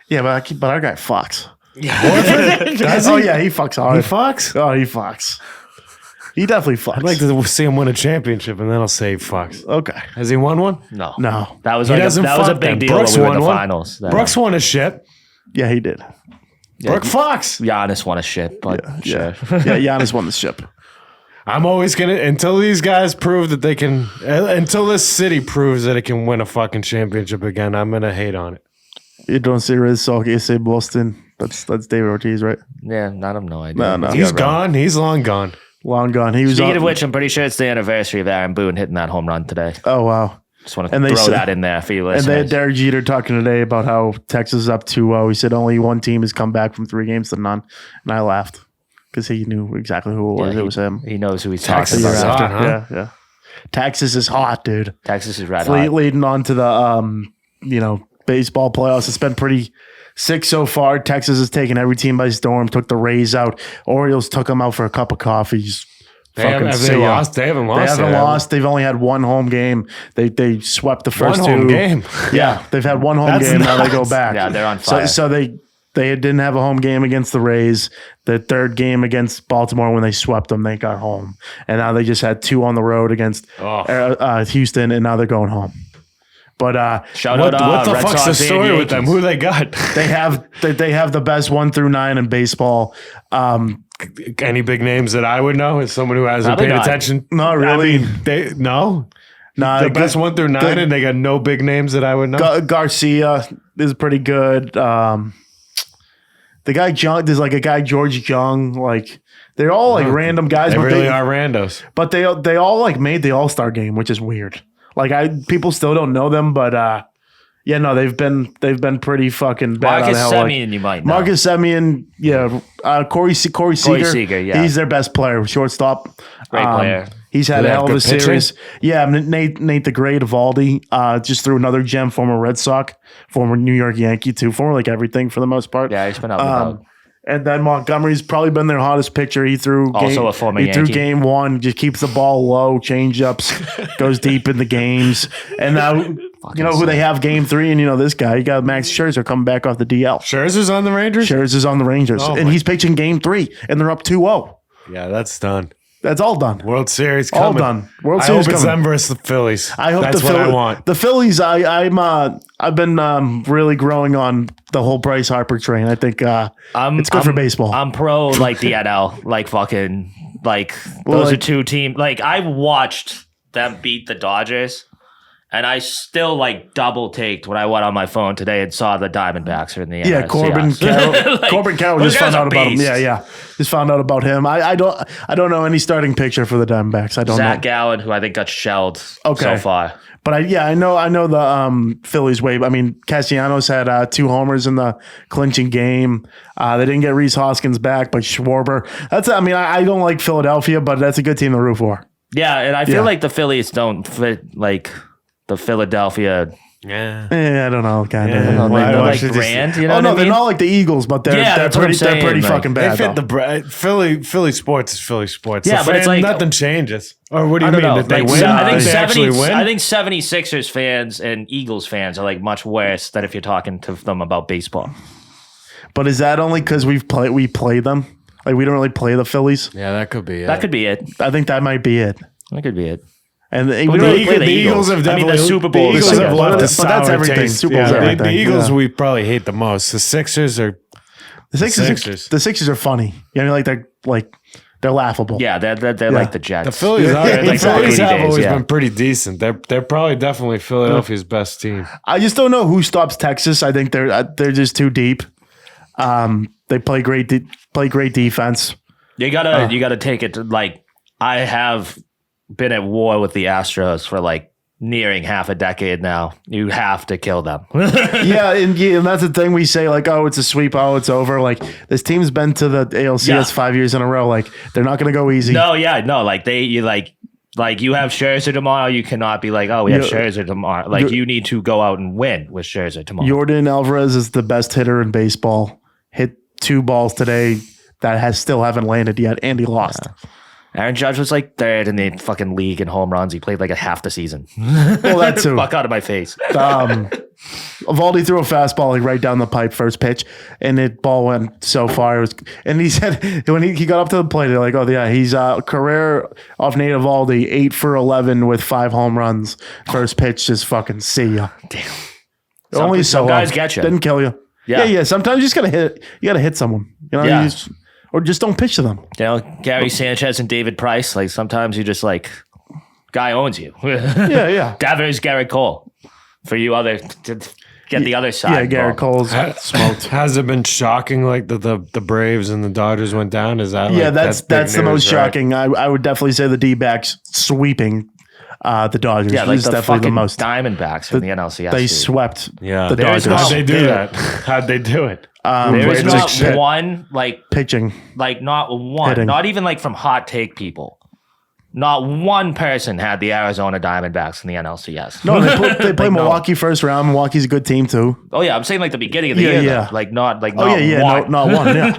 Yeah, but our guy fucks. Does he? Oh yeah, he fucks hard. He fucks? Oh, he fucks. He definitely fucks. I'd like to see him win a championship, and then I'll say he fucks. Okay. Has he won one? No. No. That was He like doesn't that was a fuck big then. deal Brooks when we were in won the one. finals. Brooks won a shit. Yeah, he did. Brooke fucks. Giannis won a shit, but Yeah. sure. Yeah, Giannis won the ship. I'm always gonna until these guys prove that they can. Until this city proves that it can win a fucking championship again. I'm gonna hate on it. You don't see Red Sox, you say Boston. That's David Ortiz, right? Yeah, I have no idea. No. He's gone. He's long gone. Long gone. He was Speaking on, of which, I'm pretty sure it's the anniversary of Aaron Boone hitting that home run today. Oh wow. Just want to And they throw said- that in there for you And they had listeners. Derek Jeter talking today about how Texas is up 2-0. He said only one team has come back from 3 games to none. And I laughed because he knew exactly who it was. Yeah, it was him. He knows who he's Texas talking is about. hot, huh? Yeah. Texas is hot, dude. Texas is red hot. Leading on to the baseball playoffs. It's been pretty sick so far. Texas has taken every team by storm. Took the Rays out. Orioles took them out for a cup of coffee. Just fucking Have see they ya. lost? They haven't lost. They haven't yet. lost. They've only had one home game. They swept the first One two. home game. Yeah, they've had one home That's game. Now they go nuts. back. Yeah, they're on fire. So they They didn't have a home game against the Rays. The third game against Baltimore when they swept them, they got home. And now they just had 2 on the road against Houston, and now they're going home. But Shout What out the Red fuck's the Sox and story with them? Yankees. Who they got? they have the best 1 through 9 in baseball. Any big names that I would know? As someone who hasn't Probably paid not. attention? Not really. No. Nah, The best 1 through 9, and they got no big names that I would know. Garcia is pretty good. The guy Jung, there's like a guy George Jung. Like they're all like random guys, They but really are randos. But they all like made the All-Star game, which is weird. Like people still don't know them, but yeah, no, they've been pretty fucking bad. Marcus on the hell. Semien, you might know. Marcus Semien, yeah, Corey Seager, Seager, yeah. he's their best player, shortstop. Great player. He's had Do a they hell have of a good pitching? series. Yeah, Nate the Great Evaldi just threw another gem, former Red Sox, former New York Yankee too, former like everything for the most part. Yeah, he's been out and about. And then Montgomery's probably been their hottest pitcher. He threw Also a former He threw Yankee. game 1, just keeps the ball low, change ups, goes deep in the games. And now you know who they have game 3, and you know this guy. You got Max Scherzer coming back off the DL. Scherzer's on the Rangers? Scherzer's on the Rangers, Oh, and my- he's pitching game 3, and they're up 2-0. Yeah, that's done. That's all done. World Series All coming. done. World I Series hope it's coming. them versus the Phillies. I hope that's the what I want. The Phillies. I've been really growing on the whole Bryce Harper train. I think it's good for baseball. I'm pro like the NL, like fucking like those are 2 teams. Like I watched them beat the Dodgers, and I still like double taked when I went on my phone today and saw the Diamondbacks are in the Yeah, NLCS. Corbin Carroll. Like, Corbin Carroll those just guys found are out about him. beasts. Yeah, just found out about him. I don't know any starting pitcher for the Diamondbacks. I don't Zach know. Gallen, who I think got shelled Okay. so far. But I know the Phillies way. I mean, Castellanos had 2 homers in the clinching game. They didn't get Rhys Hoskins back, but Schwarber. I don't like Philadelphia, but that's a good team to root for. Yeah, and I feel Yeah. like the Phillies don't fit like the Philadelphia. Yeah. I don't know, kind of. Yeah. Well, I They're like actually just- brand, you know Oh what no, I mean? they're not like the Eagles, but they're Yeah, that's what I'm pretty saying, pretty like, fucking They bad. fit though. Philly sports is Philly sports. Yeah, The but it's fan- like- nothing changes. Or what do I you don't mean? know. That they Like, win? I think They actually win? I think 76ers fans and Eagles fans are like much worse than if you're talking to them about baseball. But is that only because we play them? Like we don't really play the Phillies. Yeah, that could be it. That could be it. I think that might be it. That could be it. And we don't really play the Eagles. have I mean, the definitely. Super Bowl The is Eagles like have that. left a But that's sour everything. taste. Super Bowl's Yeah, the everything. Eagles Yeah. we probably hate the most. The Sixers are. The Sixers are funny. You know, they're laughable. Yeah, they're like the Jets. The Phillies, They're the like the Phillies Brady have days, always yeah. been pretty decent. They're probably definitely Philadelphia's best team. I just don't know who stops Texas. I think they're just too deep. They play great defense. You gotta take it to like I have been at war with the Astros for like nearing half a decade now. You have to kill them. and that's the thing we say, like, oh, it's a sweep, oh, it's over. Like this team's been to the ALCS Yeah. 5 years in a row. Like they're not going to go easy. No, like you have Scherzer tomorrow. You cannot be like, oh, we have Scherzer tomorrow. Like you need to go out and win with Scherzer tomorrow. Jordan Alvarez is the best hitter in baseball. Hit 2 balls today that still haven't landed yet, and he lost. Aaron Judge was like third in the fucking league in home runs. He played like a half the season. Well, that too. Fuck out of my face. Evaldi threw a fastball like right down the pipe first pitch, and the ball went so far. And he said when he got up to the plate, they're like, "Oh yeah, he's career off Nate Evaldi, 8 for 11 with 5 home runs. First pitch, just fucking see ya." Damn. Only Some guys get you. Didn't kill you. Yeah. Sometimes you just gotta hit. You gotta hit someone. You know, Yeah. or just don't pitch to them. You know, Gary Sanchez and David Price. Like sometimes you just like guy owns you. Yeah. Davers Garrett Cole for you other to get the other side. Yeah, Garrett involved. Cole's smoked. Has it been shocking? Like the Braves and the Dodgers went down. Is that? Yeah, like, that's big the most news, right? shocking. I would definitely say the D-backs sweeping the Dodgers. Yeah, like This is the definitely fucking the most. Diamondbacks from the NLCS. They dude. swept Yeah, the There's Dodgers. How'd they do Yeah. that? How'd they do it? There was Played not like shit. one like Pitching. not one, Hitting. not even like from hot take people. Not one person had the Arizona Diamondbacks in the NLCS. No, they play Like, no. Milwaukee first round. Milwaukee's a good team too. Oh yeah, I'm saying like the beginning of the Yeah, year. yeah. Though. Like not Oh not yeah, one. not one. Yeah,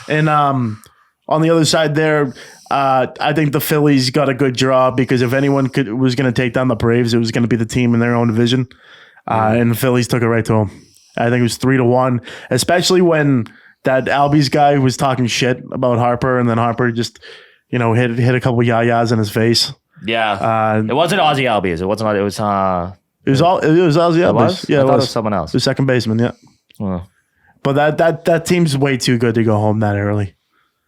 and on the other side there, I think the Phillies got a good draw because if anyone was going to take down the Braves, it was going to be the team in their own division, and the Phillies took it right to them. I think it was 3-1, especially when that Albies guy was talking shit about Harper, and then Harper just, hit a couple yayas in his face. Yeah. It wasn't Ozzy Albies. It wasn't. It was. It was Ozzy Albies. Yeah, I thought it was someone else. The second baseman. Yeah. Well, But that team's way too good to go home that early.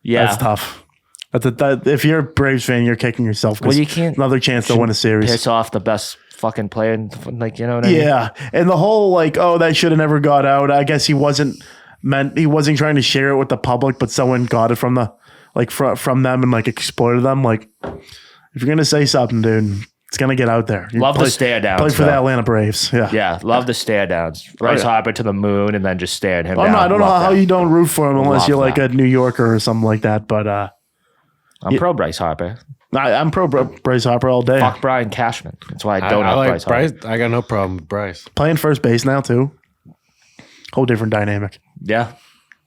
yeah, That's tough. If you're a Braves fan, you're kicking yourself. Well, you can't. Another chance to win a series. Piss off the best fucking player. You know what I mean? Yeah, and the whole that should have never got out. I guess he wasn't trying to share it with the public, but someone got it from from them and exploited them. If you're gonna say something, dude, it's gonna get out there. Love the stare downs. Play for the Atlanta Braves. Yeah, yeah, love the stare downs. Bryce Harper to the moon and then just stared him down. No, I don't know how you don't root for him unless you're that. a New Yorker or something like that. But I'm pro Bryce Harper. I'm pro Bryce Harper all day. Fuck Brian Cashman. That's why I don't have like Bryce Harper. Bryce. I got no problem with Bryce. Playing first base now too. Whole different dynamic. Yeah.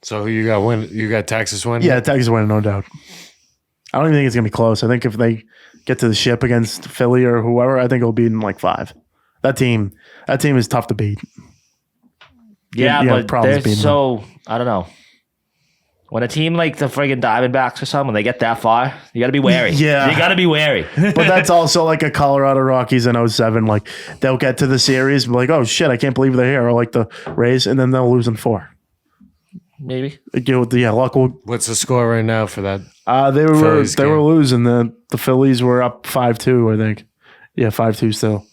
So who you got win? You got Texas win? Yeah, Texas winning, no doubt. I don't even think it's gonna be close. I think if they get to the ship against Philly or whoever, I think it'll be in 5. That team is tough to beat. Yeah, You have but problems they're beating so I don't know. When a team like the friggin' Diamondbacks or something, when they get that far, you got to be wary. Yeah. You got to be wary. But that's also like a Colorado Rockies in 07. They'll get to the series and be like, oh shit, I can't believe they're here. Or the Rays, and then they'll lose in 4. Maybe. Luck will. What's the score right now for that? They Phillies were game? losing. The Phillies were up 5-2, I think. Yeah, 5-2 still.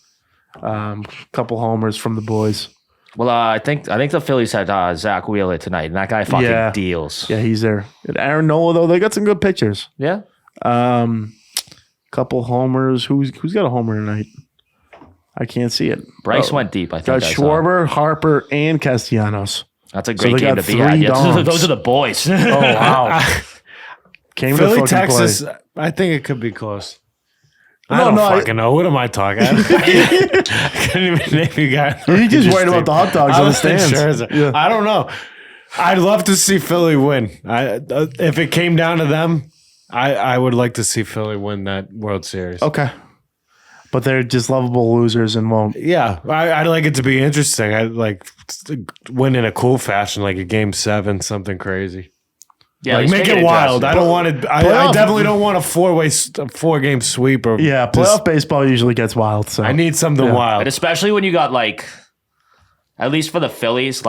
Couple homers from the boys. Well, I think the Phillies had Zach Wheeler tonight, and that guy fucking deals. Yeah, he's there. And Aaron Nola, though, they got some good pitchers. Yeah. Couple homers. Who's got a homer tonight? I can't see it. Bryce went deep, I think. Got I saw. Schwarber, Harper, and Castellanos. That's a So great they game got to be at. 3 Yeah, dogs. those are the boys. Oh, wow. Came to Philly, fucking Texas. play. I think it could be close. No, I don't no, fucking know. What am I talking? I couldn't even name you guys. You're just worried about the hot dogs on the stands. Sure. I don't know. I'd love to see Philly win. If it came down to them, I would like to see Philly win that World Series. Okay. But they're just lovable losers and won't. Yeah, I'd like it to be interesting. I'd like to win in a cool fashion, like a Game 7, something crazy. Yeah, Like make it wild. I don't want it. I definitely don't want a 4-game sweep. Or Yeah, playoff baseball usually gets wild. So I need something wild. And especially when you got at least for the Phillies,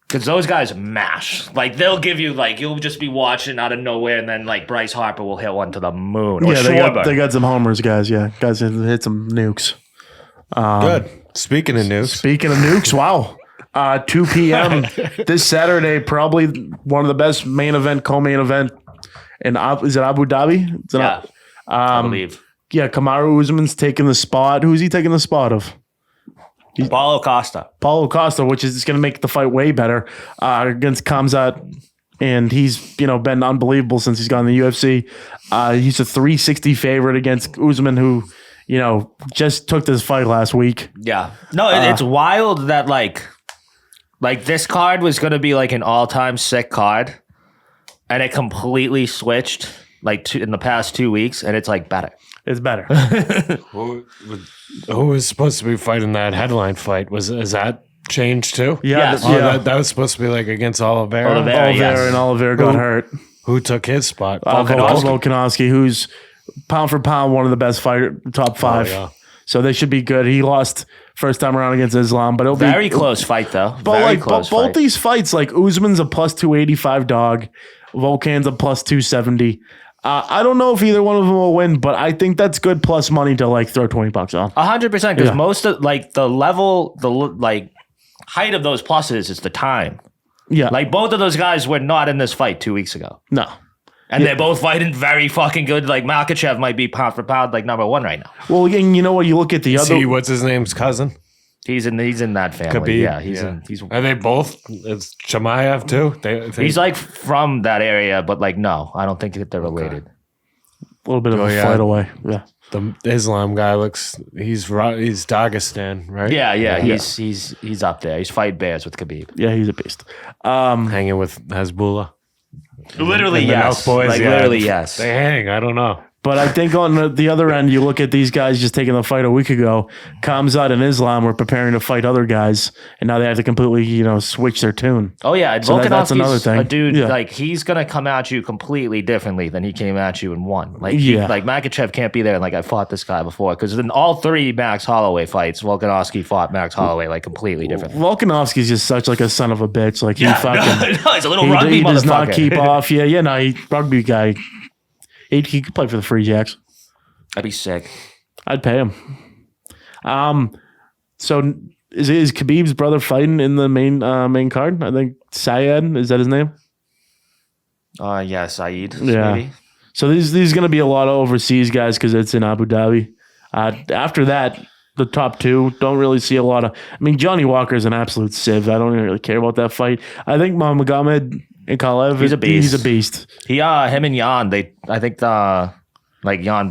because those guys mash. They'll give you you'll just be watching out of nowhere, and then Bryce Harper will hit one to the moon. Or Yeah, they got some homers, guys. Yeah, guys hit some nukes. Good. Speaking of nukes, Speaking of nukes, wow. 2 p.m. this Saturday, probably one of the best main event, co-main event. Is it Abu Dhabi? Is it Yeah, I believe. Yeah, Kamaru Usman's taking the spot. Who's he taking the spot of? Paulo Costa. Paulo Costa, which is going to make the fight way better against Khamzat. And he's been unbelievable since he's gone in the UFC. He's a 360 favorite against Usman, who just took this fight last week. Yeah. No, it's wild that this card was going to be an all-time sick card, and it completely switched in the past 2 weeks, and it's better. It's better. who was supposed to be fighting that headline fight? Is that changed too? Yeah, Yes. That was supposed to be against Oliveira. Oliveira. Yes. And Oliveira got hurt. Who took his spot? Volkanovski, who's pound for pound one of the best top 5. Oh, yeah. So they should be good. He lost first time around against Islam, but it'll be Very close fight, though. But Very close both fight. these fights, Usman's a plus 285 dog, Volkan's a plus 270. I don't know if either one of them will win, but I think that's good plus money to throw $20 on. 100%, because most of the level, the height of those pluses is the time. Yeah, Both of those guys were not in this fight 2 weeks ago. no. And they're both fighting very fucking good. Makachev might be pound for pound number 1 right now. Well, again, you know what? You look at the other. See, what's his name's cousin? He's in that family. Could be. Yeah, he's Are they both? It's Chimaev too. he's from that area, but no, I don't think that they're related. A little bit of a yeah. flight away. Yeah. the Islam guy he's Dagestan, right? Yeah. He's up there. He's fight bears with Khabib. Yeah, he's a beast. Hanging with Hezbollah. Literally, And the yes. Nelk boys, Literally, yes. They hang. I don't know. But I think on the other end, you look at these guys just taking the fight a week ago. Khamzat and Islam were preparing to fight other guys, and now they have to completely, switch their tune. Oh yeah, So that's another Volkanovski's thing. a dude. Yeah. Like he's gonna come at you completely differently than he came at you in one. Like Yeah. like Makachev can't be there. And like I fought this guy before because in all 3 Max Holloway fights, Volkanovski fought Max Holloway like completely different. Volkanovski's just such like a son of a bitch. Like he fucking no, he's a little rugby he does not motherfucker. keep off. He rugby guy. He could play for the Free Jacks. That'd be sick. I'd pay him. So is Khabib's brother fighting in the main card? I think Syed, is that his name? Yeah, Saeed. Yeah. Maybe. So there's going to be a lot of overseas guys because it's in Abu Dhabi. After that, the top 2 don't really see a lot of. I mean, Johnny Walker's an absolute sieve. I don't even really care about that fight. I think Magomed Ankalaev, He's a beast. He's a beast. Him and Jan. I think Jan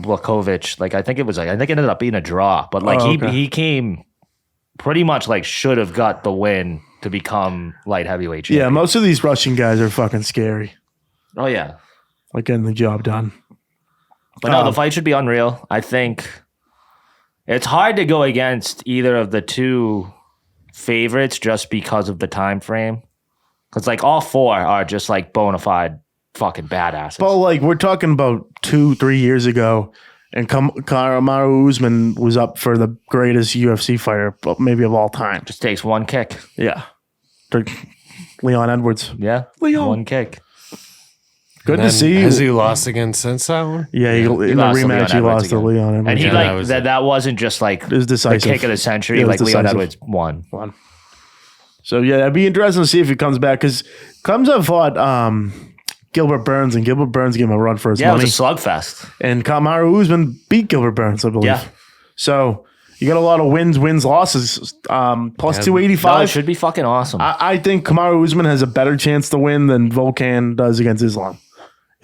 Blachowicz. I think it ended up being a draw, but he came pretty much should have got the win to become light heavyweight champion. Yeah, most of these Russian guys are fucking scary. Oh yeah. Getting the job done. But no, the fight should be unreal. I think it's hard to go against either of the 2 favorites just because of the time frame. Because all 4 are just bona fide fucking badasses. But we're talking about 2-3 years ago, and Kamaru Usman was up for the greatest UFC fighter, maybe of all time. Just takes one kick. Yeah, Leon Edwards. Yeah. Leon. One kick. Good to see you. Has he lost again since that one? Yeah, in the lost to rematch, Leon he Edwards lost to again. Leon Edwards. And he Yeah, that wasn't just It was the decisive. kick of the century. Yeah, it was Leon decisive. Edwards won. So yeah, it'd be interesting to see if he comes back because Khamzat fought Gilbert Burns, and Gilbert Burns gave him a run for his Yeah, money. it was a slugfest. And Kamaru Usman beat Gilbert Burns, I believe. Yeah. So you got a lot of wins, losses. Plus No, it 285. should be fucking awesome. I think Kamaru Usman has a better chance to win than Volkan does against Islam.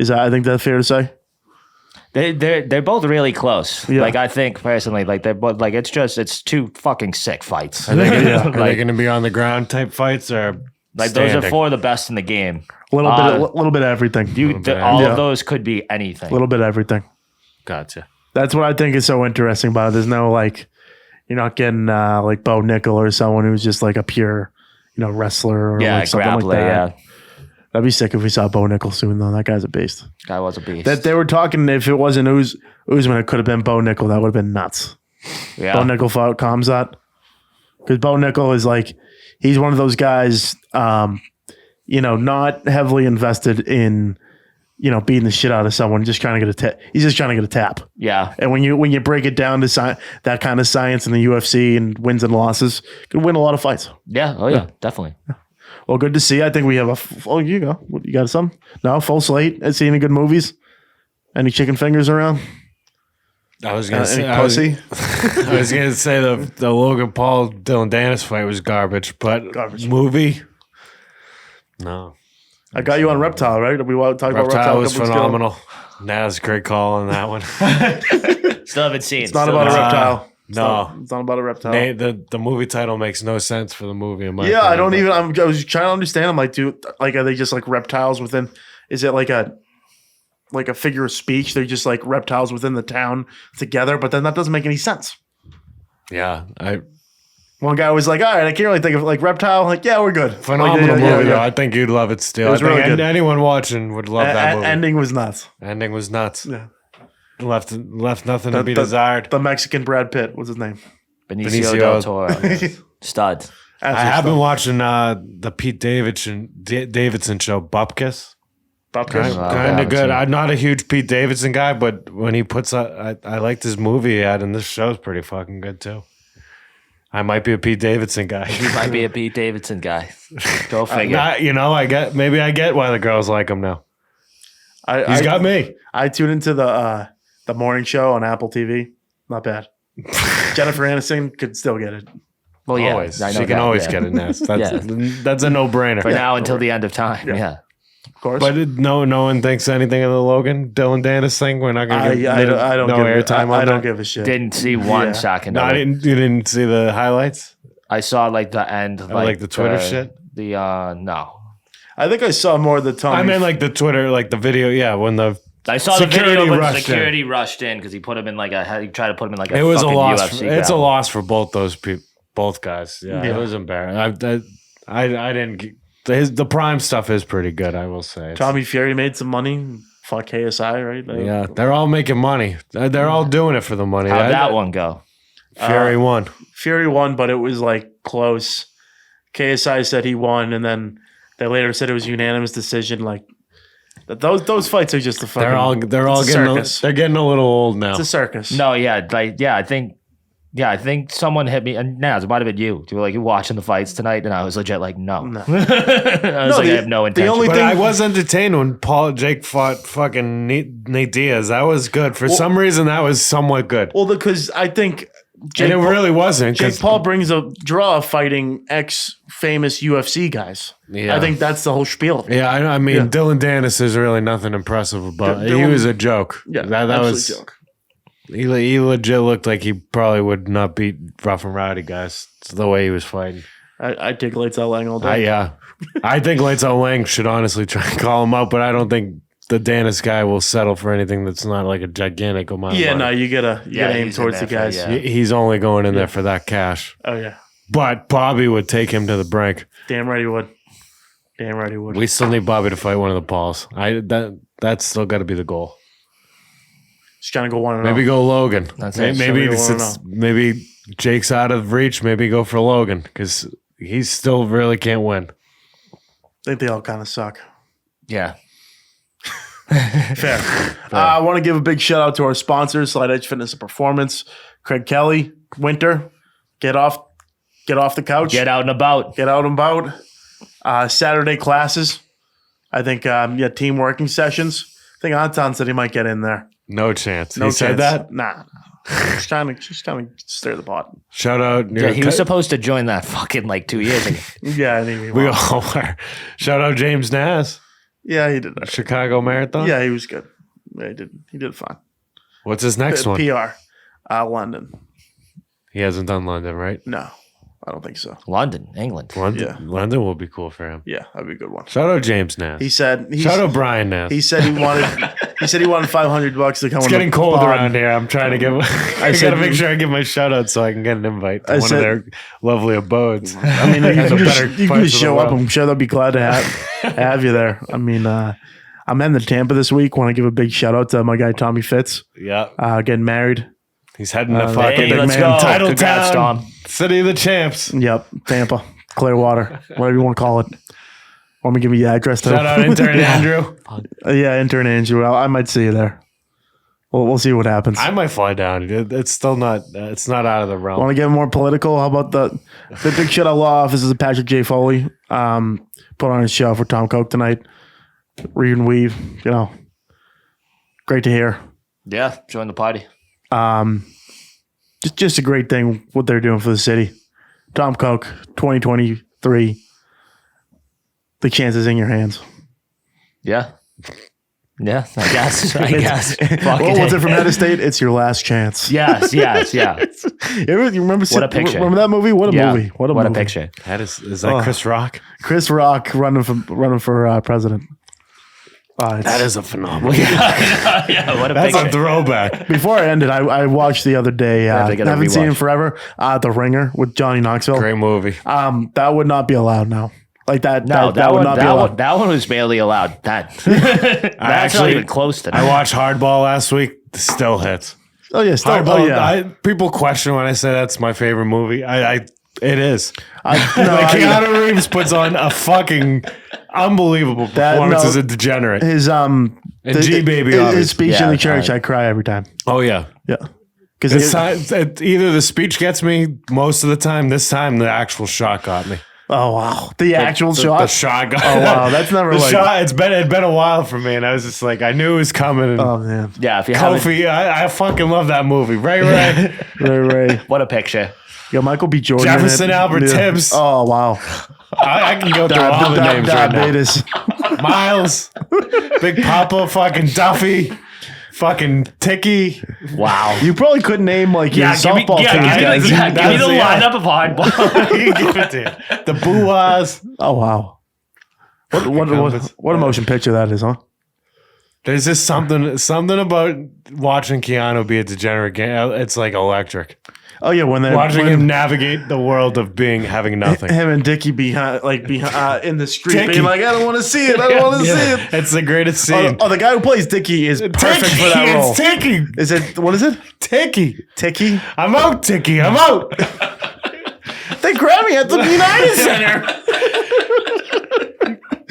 I think that's fair to say? They're both really close. Yeah. I think personally, they're both it's 2 fucking sick fights. Are they going to be on the ground type fights or those standing? are 4 of the best in the game. A little bit of everything. All Yeah. of those could be anything. A little bit of everything. Gotcha. That's what I think is so interesting about it. There's no you're not getting Bo Nickel or someone who's just a pure, wrestler or something grappler. like that. Yeah, That'd be sick if we saw Bo Nickel soon though. That guy's a beast. guy was a beast. That they were talking if it wasn't Usman, it could have been Bo Nickel. That would have been nuts. yeah, Bo Nickel fought Khamzat because Bo Nickel is he's one of those guys, not heavily invested in, beating the shit out of someone. Just trying to get a tap. He's just trying to get a tap. yeah. And when you break it down to that kind of science in the UFC and wins and losses, could win a lot of fights. Yeah. Oh yeah, definitely. Well, good to see. I think we have oh, you go. You got some? No, full slate. See any good movies? Any chicken fingers around? I was gonna say Any pussy? I was gonna say the Logan Paul Dylan Dennis fight was garbage, but movie. No, I got you on Reptile, right? We talked about Reptile. Reptile was a couple weeks ago. phenomenal. Nazz, great call on that one. Still haven't seen. It's not about a reptile. No, It's not about a reptile. the movie title makes no sense for the movie. In my Yeah, I opinion, don't even. I was trying to understand. I'm like, dude, are they just reptiles within? Is it like a figure of speech? They're just reptiles within the town together, but then that doesn't make any sense. Yeah, One guy was like, all right, I can't really think of reptile. Yeah, we're good. phenomenal yeah, movie. yeah. Though. I think you'd love it still. It was I think really good. anyone watching would love that movie. Ending was nuts. Ending was nuts. Yeah. Left nothing to be desired. The Mexican Brad Pitt. What's his name? Benicio del Toro. Stud. I have been watching the Pete Davidson show, Bupkis. Bupkis. Kind of good. I'm not a huge Pete Davidson guy, but when he puts I liked his movie he had, and this show's pretty fucking good too. I might be a Pete Davidson guy. He might be a Pete Davidson guy. Go figure. I get why the girls like him now. He's got me. I tune into the morning show on Apple TV. Not bad. Jennifer Aniston could still get it. Well, yeah, Always. I know She can that, always yeah. get a nest. That's Yeah. that's a no-brainer. For now until the end of time. Yeah. Of course. But no one thinks anything of the Logan Dylan Dennis thing. We're not I going to get don't no give airtime I on don't that. give a shit. Didn't see one Yeah. second No, of it. you didn't see the highlights. I saw the end. Like the Twitter shit? No. I think I saw more of the Tommy. I mean, like the Twitter, like the video. Yeah, when the I saw the video, but security rushed in because he put him in he tried to put him in it was a loss. UFC it's a loss for both those people, both guys. Yeah, it was embarrassing. I didn't. The Prime stuff is pretty good, I will say. Tommy Fury made some money. Fuck KSI, right? Yeah, they're all making money. They're all doing it for the money. How'd that one go? Fury won. Fury won, but it was close. KSI said he won, and then they later said it was a unanimous decision. Those fights are just the fucking. They're all getting a little old now. It's a circus. Oh, No, I think someone hit me, and Nazz, it might have been you. You were you watching the fights tonight, and I was legit no. I was I have no intention. But I was entertained when Jake fought fucking Nate Diaz. That was good. For some reason, that was somewhat good. Well, because I think Jake Paul really wasn't. Jake Paul brings a draw fighting ex-famous UFC guys. Yeah. I think that's the whole spiel. Yeah, I mean, Dylan Dennis is really nothing impressive about. He was a joke. Yeah, that was a joke. He legit looked like he probably would not beat rough and rowdy guys. It's the way he was fighting. I take Lights Out Lang all day. I think Lights Out Lang should honestly try and call him out, but I don't think the Dennis guy will settle for anything that's not a gigantic amount of money. No, you gotta aim towards the guys. He's only going in there for that cash. Oh, yeah. But Bobby would take him to the brink. Damn right he would. Damn right he would. We still need Bobby to fight one of the Pauls. That's still got to be the goal. Just trying to go 1-0. Maybe go Logan. Maybe maybe Jake's out of reach. Maybe go for Logan because he still really can't win. I think they all kind of suck. Yeah. Fair. I want to give a big shout out to our sponsors, Slide Edge Fitness and Performance, Craig Kelly, Winter. Get off the couch. Get out and about. Saturday classes. I think team working sessions. I think Anton said he might get in there. No chance. He said that? Nah. Just trying to stir the pot. Shout out. Yeah, he was supposed to join that fucking 2 years ago. Yeah, I think we all were. Shout out James Nazz. Yeah, he did that. Chicago Marathon? Yeah, he was good. Yeah, he did fine. What's his next one? PR. London. He hasn't done London, right? No, I don't think so. London, England. London will be cool for him. Yeah, that'd be a good one. Shout out James Nazz. Shout out Brian Nazz. He said he wanted $500 to come. It's getting cold around here. I'm trying to give. I gotta make sure I give my shout out so I can get an invite to one of their lovely abodes. I mean, you can just show up. I'm sure they'll be glad to have you there. I mean, I'm in the Tampa this week. Want to give a big shout out to my guy Tommy Fitz. Yeah, getting married. He's heading to fucking let's go. Title Congrats, Town, Tom. City of the Champs. Yep, Tampa, Clearwater, whatever you want to call it. Want me to give you the address? Shout out intern Andrew. Yeah, intern Andrew. I might see you there. We'll see what happens. I might fly down. It's still not. It's not out of the realm. Want to get more political? How about the big shit out law offices of Patrick J. Foley? Put on a show for Tom Coke tonight. Read and weave. Great to hear. Yeah, join the party. Just a great thing what they're doing for the city. Tom Coke, 2023. The chance is in your hands. Yeah. Yeah, I guess. What's it from Head of State? It's your last chance. Yes. You remember what a picture. Remember that movie? What a movie. What a picture. Is that Chris Rock? Chris Rock running for president. That is a phenomenal. Yeah, what a That's picture. a throwback. Before I ended, I watched the other day. I haven't seen it forever. The Ringer with Johnny Knoxville. Great movie. That would not be allowed now. Like that. No, that would not be allowed. That one was barely allowed. That's not even close to that. I watched Hardball last week. Still hits. Oh yeah, still. Hardball. Oh, yeah. People question when I say that's my favorite movie. It is. Keanu Reeves puts on a fucking unbelievable performance as a degenerate. His G-Baby, his speech in the church, I cry every time. Oh yeah, yeah. Because either the speech gets me most of the time. This time, the actual shot got me. Oh wow, the actual shot. The shot got. Oh wow, that's never the like shot. It'd been a while for me, and I was just like, I knew it was coming. And oh man, yeah. If you Kofi, I fucking love that movie. Ray. What a picture. Yeah, Michael B. Jordan. Jefferson Albert Tibbs. Oh wow. I can go through all the names right now. Miles, Big Papa, fucking Duffy, fucking Ticky. Wow. You probably couldn't name your softball teams, guys. Give me the lineup of hardball. Give it to you. The Boo-Wahs. Oh wow. What a motion picture that is, huh? There's just something about watching Keanu be a degenerate game. It's like electric. Oh yeah, when they're Watching him navigate the world of having nothing. Him and Dickie behind in the street, being like, I don't want to see it. I don't want to see it. It's the greatest scene. Oh, the guy who plays Dickie is perfect for that role. It's Ticky. Is it? What is it? Ticky. Ticky. I'm out, Ticky. I'm out. They grabbed me at the United Center.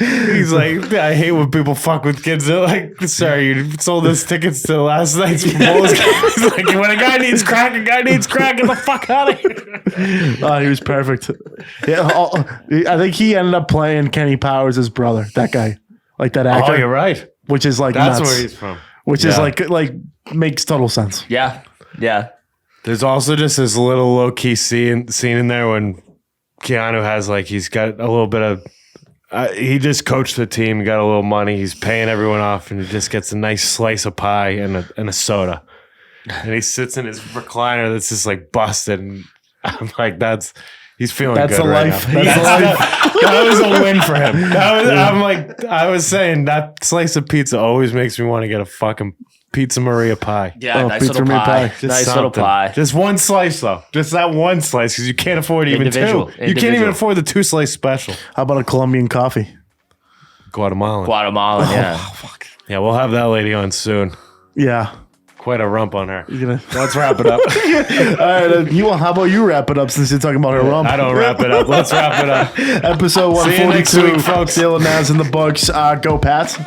He's like, I hate when people fuck with kids. They're like, sorry, you sold us tickets to last night's Bulls game. He's like, when a guy needs crack, get the fuck out of here. Oh, he was perfect. Yeah, I think he ended up playing Kenny Powers' brother. That guy, like that actor. Oh, you're right. Which is like that's nuts. where he's from. Which is like makes total sense. Yeah. There's also just this little low key scene in there when Keanu has he's got a little bit of. He just coached the team, got a little money. He's paying everyone off, and he just gets a nice slice of pie and a soda. And he sits in his recliner that's just busted. And I'm like, he's feeling that's good a right life. now. That's a life. That was a win for him. I was saying that slice of pizza always makes me want to get a fucking Pizza Maria pie. Yeah, nice little pie. Nice little pie. Just one slice, though. Just that one slice, because you can't afford even two. You can't even afford the 2-slice special. How about a Colombian coffee? Guatemalan, yeah. Oh, fuck. Yeah, we'll have that lady on soon. Yeah. Quite a rump on her. Let's wrap it up. All right, how about you wrap it up since you're talking about her rump? I don't wrap it up. Let's wrap it up. Episode 142. See you next week, folks. Steele Nazz in the books. Go Pats.